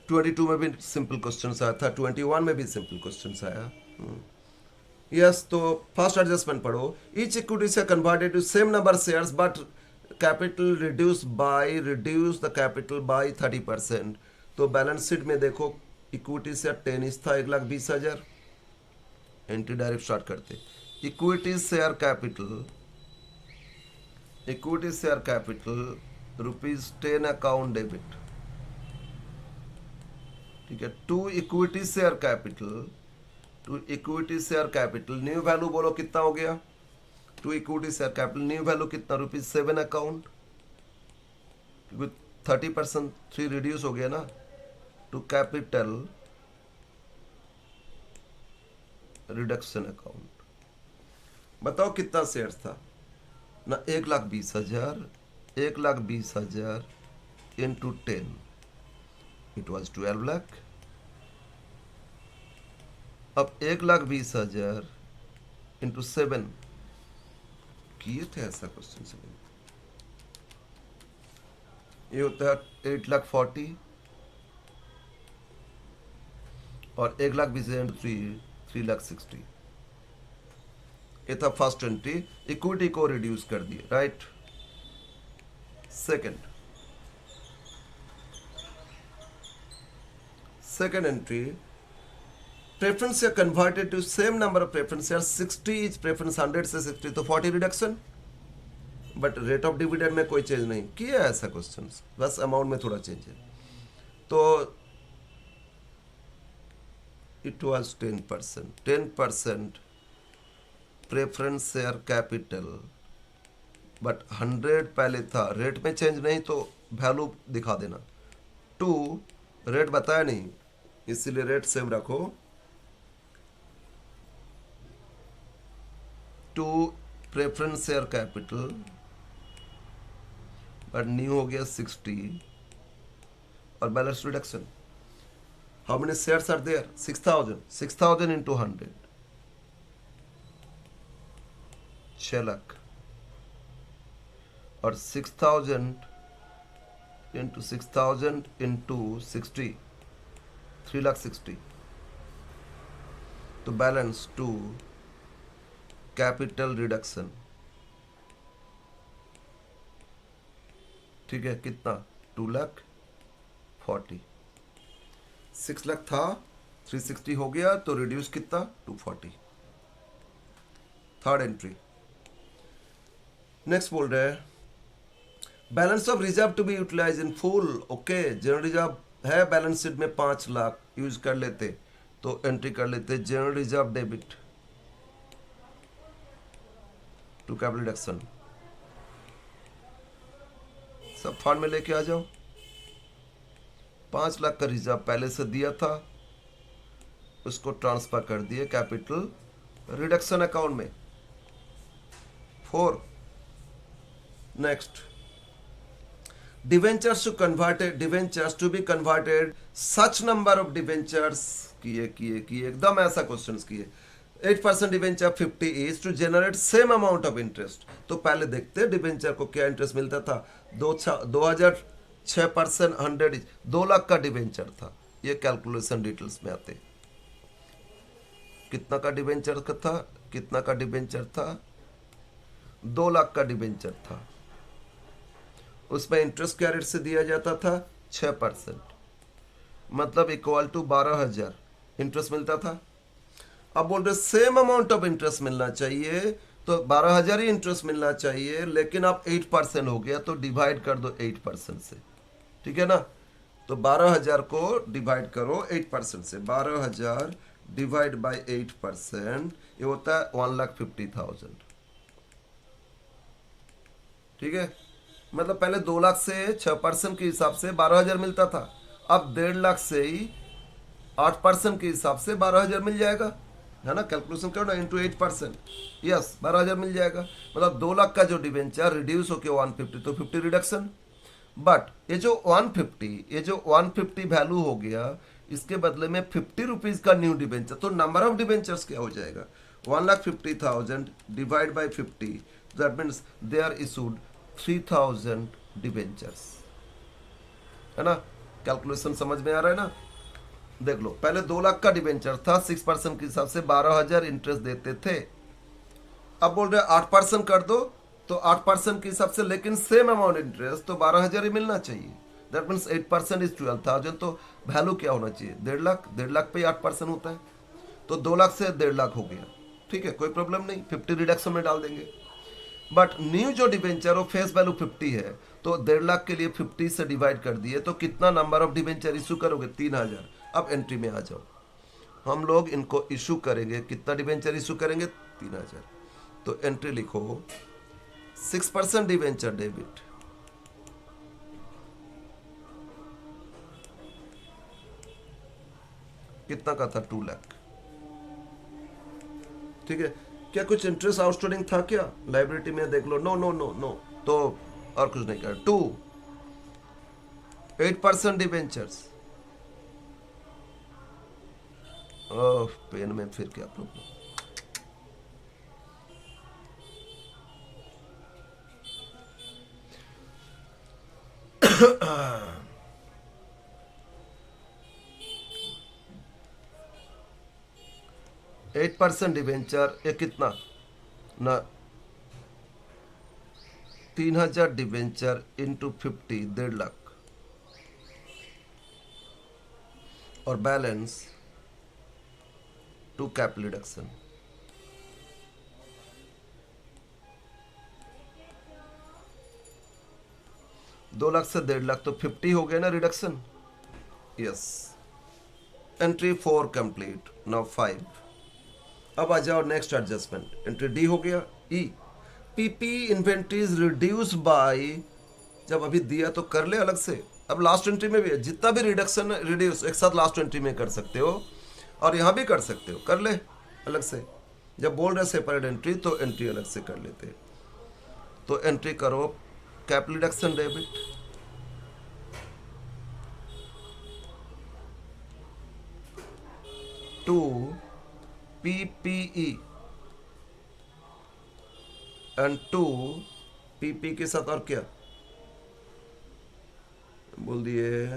22 में भी सिंपल क्वेश्चन आया था, 21 में भी सिंपल क्वेश्चन आया। यस, तो फर्स्ट एडजस्टमेंट पढ़ो। ईच इक्विटी से converted to same number shares but capital reduce the capital by 30%। तो बैलेंस शीट में देखो इक्विटी शेयर 10 था, 1,20,000। एंट्री डायरेक्ट स्टार्ट करते। Equity share capital ₹10 account debit, ठीक है। To equity share capital new value बोलो कितना हो गया। To equity share capital new value कितना, ₹7 अकाउंट, क्योंकि 30% 3 रिड्यूस हो गया ना। टू कैपिटल रिडक्शन अकाउंट, बताओ कितना शेयर्स था ना। 1,20,000 इंटू 10, इट वॉज 12 लाख। अब 1,20,000 इंटू 7 किए थे ऐसा क्वेश्चन से, ये होता है 8,40,000 और 1,20,000 इंटू 3,60,000। ये था फर्स्ट एंट्री, इक्विटी को रिड्यूस कर दिए, राइट। सेकेंड एंट्री, प्रेफरेंस से converted to same number of preference share 60 each preference 100 से 60, तो 40 reduction. But rate of dividend में कोई चेंज नहीं किया ऐसा क्वेश्चन, बस अमाउंट में थोड़ा चेंज है। तो it was 10% preference share capital, but 100 पहले था, रेट में चेंज नहीं तो वैल्यू दिखा देना। 2 रेट बताया नहीं, इसीलिए रेट सेम रखो। 2 preference share capital, but new हो गया 60 और balance reduction. How many shares are there, 6,000 into 100, 6 lakh, और 6,000 इंटू 60, 3,60,000। तो बैलेंस 2 कैपिटल रिडक्शन, ठीक है, कितना 2,40,000। 6 लाख था, 360 हो गया, तो रिड्यूस कितना 240। थर्ड एंट्री, नेक्स्ट बोल रहे हैं balance of reserve to be utilise in full. Okay, general reserve है बैलेंस शीट में 5 लाख, यूज कर लेते, तो एंट्री कर लेते general reserve debit to capital reduction. सब फंड में लेके आ जाओ। 5 लाख का रिजर्व पहले से दिया था, उसको ट्रांसफर कर दिए कैपिटल रिडक्शन अकाउंट में। 4 next, debentures to be converted such number of debentures, किए एकदम ऐसा क्वेश्चंस किए। 8% debenture 50 is to generate same amount of interest. तो पहले देखते डिवेंचर को क्या इंटरेस्ट मिलता था। 2,6% 100 इज 2 लाख का डिवेंचर था। ये कैलकुलेशन डिटेल्स में आते। कितना का डिवेंचर था 2 लाख का डिवेंचर था। उसमें इंटरेस्ट क्या रेट से दिया जाता था 6%, मतलब इक्वल टू 12,000 इंटरेस्ट मिलता था। अब बोल रहे सेम अमाउंट ऑफ इंटरेस्ट मिलना चाहिए, तो 12,000 ही इंटरेस्ट मिलना चाहिए, लेकिन अब 8% हो गया, तो डिवाइड कर दो 8% से, ठीक है ना। तो 12,000 को डिवाइड करो 8% से, 12,000 डिवाइड बाय 8%, ये होता है 1,50,000, ठीक है। मतलब पहले 2 लाख से 6% के हिसाब से 12,000 मिलता था, अब 1.5 लाख से ही 8% के हिसाब से 12,000 मिल जाएगा, है ना। कैलकुलेशन करो ना, इंटू 8%, यस 12,000 मिल जाएगा। मतलब 2 लाख का जो डिवेंचर रिड्यूस होके 150, तो 50 रिडक्शन। बट ये जो 150 वैल्यू हो गया, इसके बदले में 50 रुपीज का न्यू डिवेंचर, तो नंबर ऑफ डिवेंचर्स क्या हो जाएगा, 1,50,000 divide by 50, that means they are issued 3,000 debentures, है ना? कैलकुलेशन समझ में आ रहा है ना? देख लो, पहले 2 लाख का डिबेंचर था, 6% के हिसाब से 12,000 इंटरेस्ट देते थे। अब बोल रहे 8% कर दो, तो 8% के हिसाब से, लेकिन सेम अमाउंट इंटरेस्ट तो 12,000 ही मिलना चाहिए। दैट मीन्स 8% इज 12,000, तो वैल्यू क्या होना चाहिए? 1.5 लाख। 1.5 पे 8% होता है, तो 2 लाख से 1.5 लाख हो गया। ठीक है, कोई प्रॉब्लम नहीं, 50 रिडक्शन में डाल देंगे। बट न्यू जो डिबेंचर, वो फेस वैल्यू 50 है, तो 1.5 लाख के लिए 50 से डिवाइड कर दिए, तो कितना नंबर ऑफ डिबेंचर इशू करोगे? 3,000। अब एंट्री में आ जाओ, हम लोग इनको इशू करेंगे, कितना डिबेंचर इशू करेंगे? 3,000। तो एंट्री लिखो, 6% डिबेंचर डेबिट, कितना का था? 2 लाख। ठीक है, क्या कुछ इंटरेस्ट आउटस्टैंडिंग था क्या? लाइबिलिटी में देख लो, नो नो नो नो, तो और कुछ नहीं कर। 8% डिबेंचर्स। ओह, पेन में फिर क्या प्रॉब्लम? 8% डिबेंचर, ये कितना ना? 3,000 डिबेंचर इंटू 50, 1.5 लाख, और balance to cap reduction. 2 lakh से 1.5 लाख, तो 50 हो गया ना reduction? Yes. Entry 4 complete, now 5। अब आ जाओ नेक्स्ट एडजस्टमेंट, एंट्री डी हो गया। ई, पीपी इन्वेंट्रीज रिड्यूस बाय, जब अभी दिया तो कर ले अलग से। अब लास्ट एंट्री में भी है, जितना भी रिडक्शन रिड्यूस एक साथ लास्ट एंट्री में कर सकते हो, और यहाँ भी कर सकते हो, कर ले अलग से। जब बोल रहे सेपरेट एंट्री, तो एंट्री अलग से कर लेते। तो एंट्री करो, cap reduction debit, to PPE, and to PP के साथ और क्या बोल दिए?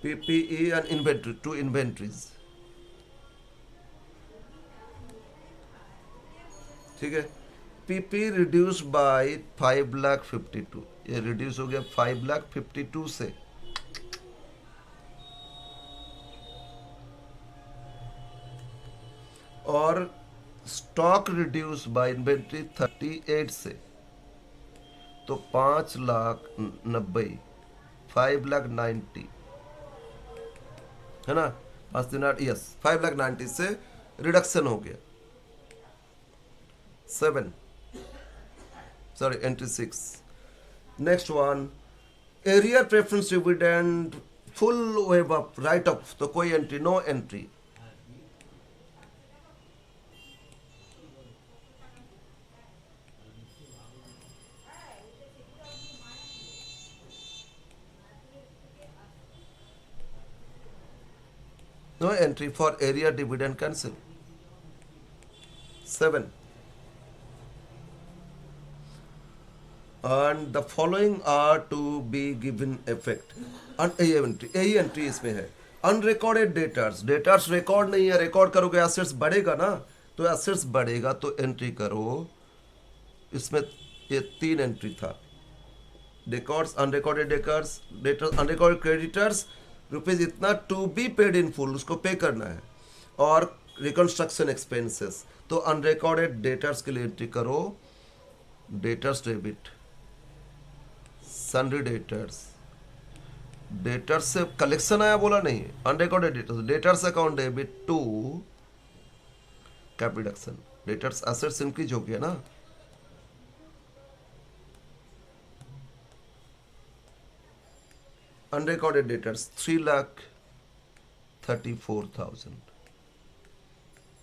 PPE and inventory, to inventories. ठीक है, पीपी रिड्यूस बाय 5,52,000, ये रिड्यूस हो गया 5,52,000 से। और स्टॉक रिड्यूस बाय इन्वेंट्री 38 से, तो 5,90,000, 5,90,000, है ना? 5 3 8, यस, 5,90,000 से रिडक्शन हो गया। 7, sorry, entry 6। Next one, arrear preference dividend full waive up, write off, तो कोई entry, no entry. No entry for area dividend cancel. 7. And the following are to be given effect. यही entry इसमें है। Unrecorded debtors, debtors record नहीं है, record करोगे assets बढ़ेगा ना, तो एसेट्स बढ़ेगा, तो एंट्री करो। इसमें ये 3 एंट्री था, records, unrecorded debtors, debtors, unrecorded creditors, rupees इतना to be paid in full, उसको पे करना है, और रिकंस्ट्रक्शन एक्सपेंसेस। तो अनरिकॉर्डेड डेटर्स के लिए एंट्री करो, debtors debit, sundry debtors, debtors से कलेक्शन आया बोला नहीं, unrecorded debtors, debtors account debit to cap reduction, debtors assets increase हो गया ना। Unrecorded debtors 3,34,000,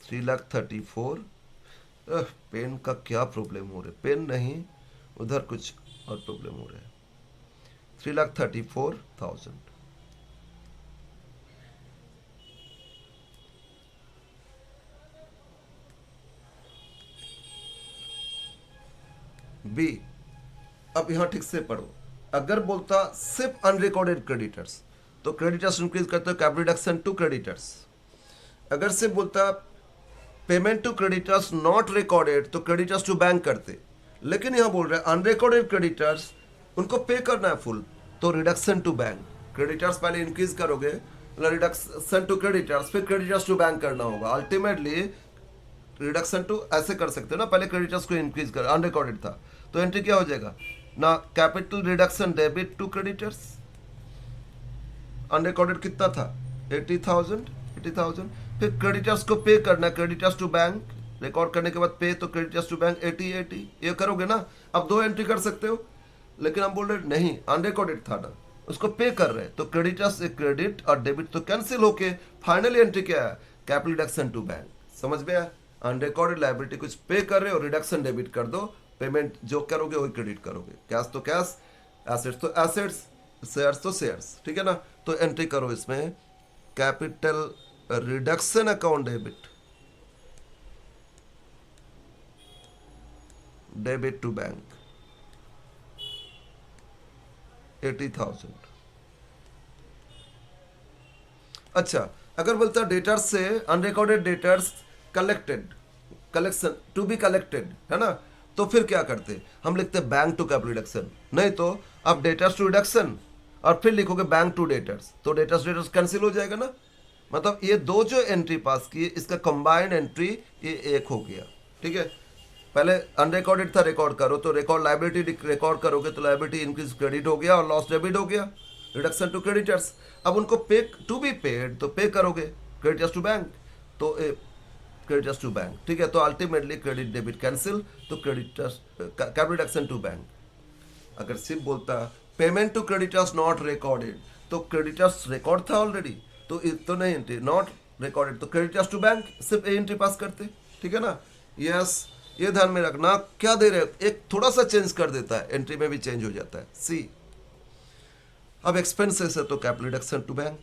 3,34,000। पेन का क्या प्रॉब्लम हो रहा है? पेन नहीं, उधर कुछ और प्रॉब्लम हो रहा है। 3,34,000। बी, अब यहाँ ठीक से पढ़ो, अगर बोलता सिर्फ अनरिकॉर्डेड क्रेडिटर्स तो क्रेडिटर्स इंक्रीज करते हो, कैपिटल रिडक्शन टू क्रेडिटर्स। अगर सिर्फ बोलता payment to creditors not recorded तो क्रेडिटर्स टू बैंक करते, लेकिन यहाँ बोल रहे हैं अनरिकॉर्डेड क्रेडिटर्स उनको पे करना है फुल, तो रिडक्शन टू बैंक। क्रेडिटर्स पहले इंक्रीज करोगे, रिडक्शन टू क्रेडिटर्स, फिर क्रेडिटर्स टू बैंक करना होगा। अल्टीमेटली रिडक्शन टू ऐसे कर सकते हो ना, पहले क्रेडिटर्स को इंक्रीज कर, अनरिकॉर्डेड था तो एंट्री क्या हो जाएगा ना, capital reduction debit to creditors. Unrecorded कितना था 80,000, फिर क्रेडिटर्स को पे करना, क्रेडिटर्स टू बैंक, रिकॉर्ड करने के बाद पे, तो क्रेडिटर्स टू बैंक 80, ये करोगे ना। अब दो एंट्री कर सकते हो, लेकिन हम बोल रहे नहीं अनरिकॉर्डेड था ना, उसको पे कर रहे हैं, तो क्रेडिटर्स से क्रेडिट और डेबिट तो कैंसिल होके फाइनली एंट्री क्या है, कैपिटल रिडक्शन टू बैंक। समझ में आया, अनरिकॉर्डेड लायबिलिटी कुछ पे कर रहे हो, रिडक्शन डेबिट कर दो, पेमेंट जो करोगे वही क्रेडिट करोगे, कैश तो कैश, एसेट्स तो एसेट्स, शेयर्स तो शेयर्स, ठीक है ना। तो एंट्री करो इसमें capital reduction account debit, debit to bank 80,000। अच्छा, अगर बोलता डेटर्स से unrecorded debtors collection to be collected है ना, तो फिर क्या करते, हम लिखते बैंक टू कैपिटल रिडक्शन, नहीं तो अब डेटर्स टू रिडक्शन और फिर लिखोगे बैंक टू डेटर्स, तो डेटर्स कैंसिल हो जाएगा ना। मतलब ये दो जो एंट्री पास की इसका कंबाइंड एंट्री ये एक हो गया, ठीक है। पहले अनरिकॉर्डेड था, रिकॉर्ड करो, तो रिकॉर्ड लायबिलिटी रिकॉर्ड करोगे तो लायबिलिटी इंक्रीज क्रेडिट हो गया और लॉस डेबिट हो गया, रिडक्शन टू क्रेडिटर्स। अब उनको पे टू बी पेड तो पे करोगे, क्रेडिटर्स टू बैंक तो क्रेडिटर्स टू बैंक, ठीक है। तो अल्टीमेटली क्रेडिट डेबिट कैंसिल, तो creditors capital reduction to bank. अगर सिर्फ बोलता payment to creditors not recorded तो क्रेडिटर्स रिकॉर्ड था ऑलरेडी, तो नहीं एंट्री, नॉट रिकॉर्डेड तो क्रेडिटर्स टू बैंक, सिर्फ ए एंट्री पास करते, ठीक है ना। यस, ये ध्यान में रखना, क्या दे रहे हो, एक थोड़ा सा चेंज कर देता है, एंट्री में भी चेंज हो जाता है। सी, अब एक्सपेंसेस है तो कैपिटल रिडक्शन टू बैंक,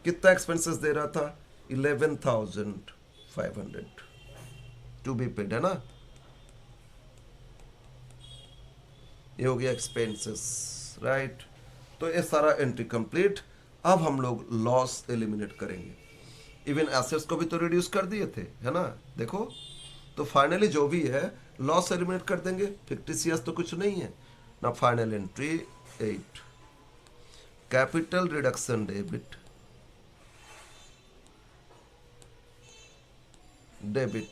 कितना एक्सपेंसेस दे रहा था 11,500 टू बी पेड है ना, ये हो गया एक्सपेंसेस, राइट। तो ये सारा एंट्री कंप्लीट। अब हम लोग लॉस एलिमिनेट करेंगे, इवन एसेट्स को भी तो रिड्यूस कर दिए थे है ना, देखो। तो फाइनली जो भी है लॉस एलिमिनेट कर देंगे, फिक्टिशियस तो कुछ नहीं है ना। Final entry 8, capital reduction debit, debit.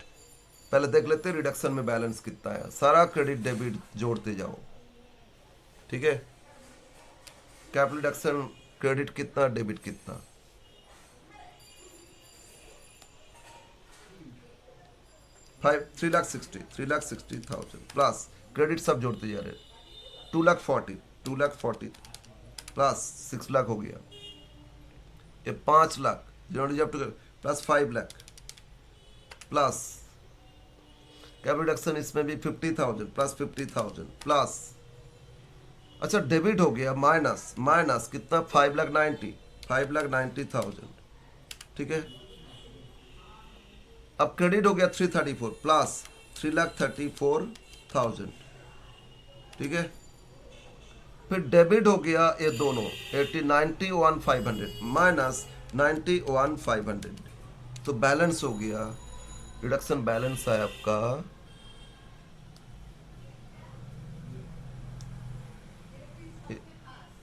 पहले देख लेते हैं रिडक्शन में बैलेंस कितना है, सारा क्रेडिट डेबिट जोड़ते जाओ, ठीक है। कैपिटल रिडक्शन क्रेडिट कितना, डेबिट कितना, 3,60,000 प्लस क्रेडिट सब जोड़ते जा रहे, 2,40,000 प्लस 6 लाख हो गया, ये 5 lakh plus 5 lakh plus capital reduction इसमें भी 50,000 प्लस 50,000 प्लस, अच्छा डेबिट हो गया माइनस कितना 5,90,000, ठीक है। अब क्रेडिट हो गया 334 प्लस 3,34,000, ठीक है। फिर डेबिट हो गया ये दोनों 91,500 माइनस 91,500, तो बैलेंस हो गया, रिडक्शन बैलेंस है आपका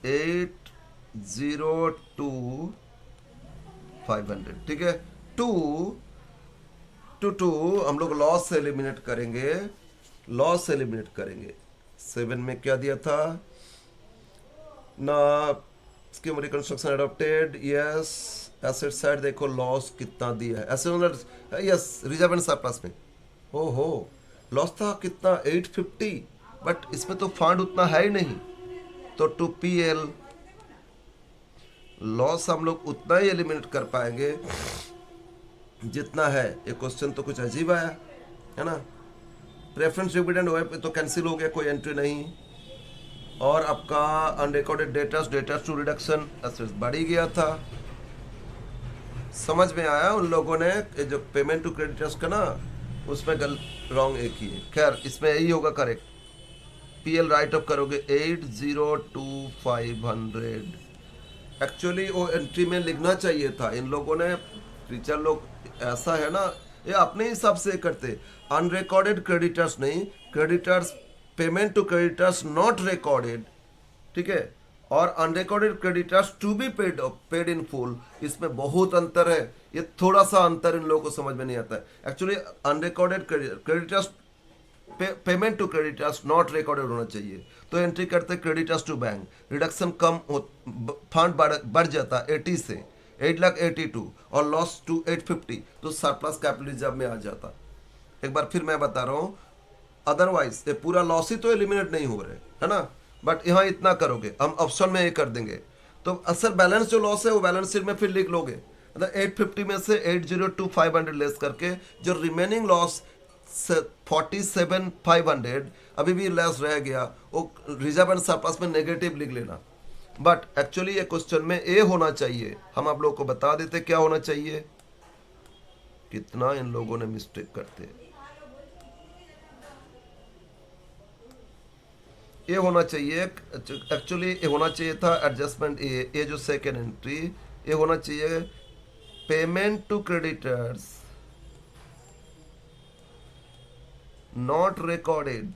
802,500, ठीक है। टू हम लोग लॉस से एलिमिनेट करेंगे, 7 में क्या दिया था ना, scheme reconstruction adopted, yes. Asset side देखो लॉस कितना दिया है, asset yes, reserve and surplus में हो लॉस था कितना 850, बट इसमें तो फंड उतना है ही नहीं, तो टू पीएल लॉस हम लोग उतना ही एलिमिनेट कर पाएंगे जितना है। ये क्वेश्चन तो कुछ अजीब आया है ना, प्रेफरेंस डिविडेंड ओए पे तो कैंसिल हो गया, कोई एंट्री नहीं, और आपका unrecorded debtors to reduction assets बढ़ ही गया था। समझ में आया उन लोगों ने ये जो पेमेंट टू क्रेडिटर्स का ना, उसमें रॉन्ग एक ही है। खैर इसमें यही होगा करेक्ट। पीएल राइट ऑफ करोगे 802500। एक्चुअली वो एंट्री में लिखना चाहिए था। इन लोगों ने, टीचर लोग ऐसा है ना, ये अपने हिसाब से करते। अनरिकॉर्डेड क्रेडिटर्स नहीं, creditors, payment to creditors not recorded, ठीक है, और unrecorded creditors to be paid in full, इसमें बहुत अंतर है। ये थोड़ा सा अंतर इन लोगों को समझ में नहीं आता है। Actually unrecorded creditors, payment to creditors not recorded होना चाहिए। तो एंट्री करते क्रेडिटर्स टू बैंक, रिडक्शन कम फंड बढ़ जाता 80 से 8,82 और लॉस टू 850, तो सरप्लस कैपिटल रिजर्व में आ जाता। एक बार फिर मैं बता रहा हूँ, अदरवाइज ये पूरा लॉस ही तो एलिमिनेट नहीं हो रहे है ना, बट यहाँ इतना करोगे, हम ऑप्शन में ये कर देंगे तो असल बैलेंस जो लॉस है वो बैलेंस शीट में फिर लिख लोगे। मतलब 850 में से 802500 लेस करके जो रिमेनिंग लॉस 47,500 अभी भी लेस रह गया, वो रिजर्व एंड सरप्लस में नेगेटिव लिख लेना। बट एक्चुअली ये क्वेश्चन में ए होना चाहिए। हम आप लोगों को बता देते क्या होना चाहिए। कितना इन लोगों ने मिस्टेक करते हैं। ये होना चाहिए, एक्चुअली ये होना चाहिए था एडजस्टमेंट ए, ये जो सेकेंड एंट्री, ये होना चाहिए payment to creditors not recorded.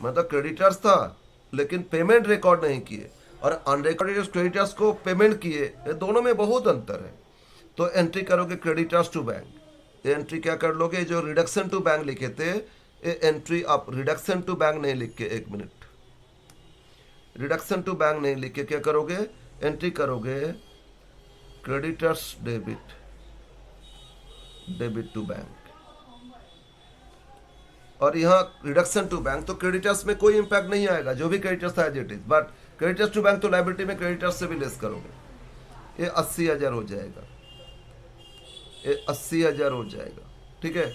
मतलब क्रेडिटर्स था लेकिन पेमेंट रिकॉर्ड नहीं किए, और अनरिकॉर्डेड क्रेडिटर्स को पेमेंट किए, ये दोनों में बहुत अंतर है। तो एंट्री करोगे क्रेडिटर्स टू बैंक, ये एंट्री क्या कर लोगे, जो रिडक्शन टू बैंक लिखे थे ये एंट्री आप रिडक्शन टू बैंक नहीं लिख के, एक मिनट, रिडक्शन टू बैंक नहीं लिख के क्या करोगे, एंट्री करोगे क्रेडिटर्स डेबिट टू बैंक, और यहाँ रिडक्शन टू बैंक, तो क्रेडिटर्स में कोई इंपैक्ट नहीं आएगा, जो भी क्रेडिटर्स था as it is, but creditors to bank तो लायबिलिटी में क्रेडिटर्स से भी लेस करोगे, ये 80,000 हो जाएगा, ये 80,000 हो जाएगा, ठीक है।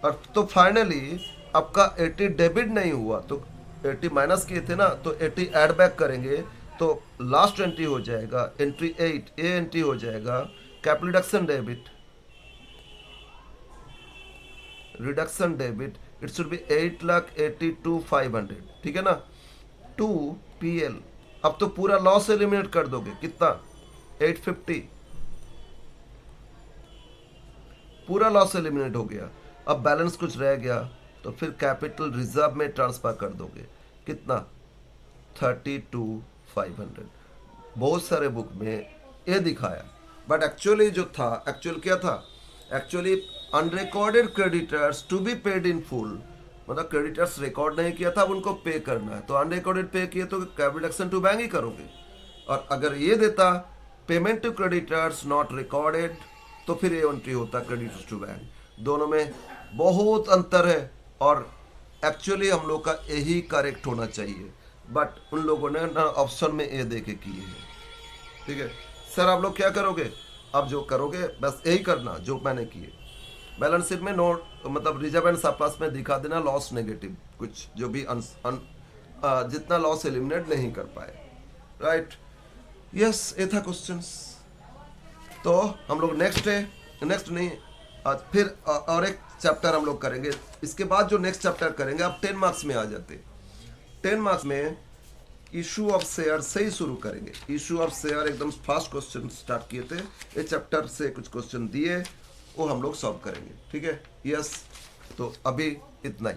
और तो फाइनली आपका 80 डेबिट नहीं हुआ, तो 80 माइनस किए थे ना, तो 80 ऐड बैक करेंगे, तो लास्ट एंट्री हो जाएगा एंट्री 8, ए एंट्री हो जाएगा capital reduction debit, it should be 8,82,500, ठीक है ना। 2 PL, अब तो पूरा लॉस एलिमिनेट कर दोगे, कितना 850, पूरा लॉस एलिमिनेट हो गया। अब बैलेंस कुछ रह गया तो फिर कैपिटल रिजर्व में ट्रांसफर कर दोगे, कितना 32,500। बहुत सारे बुक में ये दिखाया, बट एक्चुअली जो था, एक्चुअल क्या था, actually unrecorded creditors to be paid in full, मतलब क्रेडिटर्स रिकॉर्ड नहीं किया था, अब उनको पे करना है, तो अनरिकॉर्डेड पे किए तो कैपिटल रिडक्शन टू बैंक ही करोगे। और अगर ये देता payment to creditors not recorded, तो फिर ये एंट्री होता क्रेडिटर्स टू बैंक। दोनों में बहुत अंतर है, और एक्चुअली हम लोग का यही करेक्ट होना चाहिए, बट उन लोगों ने ना ऑप्शन में ए दे के किए हैं, ठीक है। सर आप लोग क्या करोगे, अब जो करोगे बस यही करना जो मैंने किए, बैलेंस शीट में नोट, मतलब रिजर्व एंड सरप्लस में दिखा देना लॉस नेगेटिव, कुछ जो भी जितना लॉस एलिमिनेट नहीं कर पाए, राइट। यस, ये था क्वेश्चंस। तो हम लोग नेक्स्ट नहीं, आज फिर और एक चैप्टर हम लोग करेंगे। इसके बाद जो नेक्स्ट चैप्टर करेंगे, आप 10 मार्क्स में आ जाते। 10 मार्क्स में इशू ऑफ शेयर से ही शुरू करेंगे। इशू ऑफ शेयर एकदम फास्ट क्वेश्चन स्टार्ट किए थे, ये चैप्टर से कुछ क्वेश्चन दिए, वो हम लोग सॉल्व करेंगे, ठीक है। यस, तो अभी इतना ही।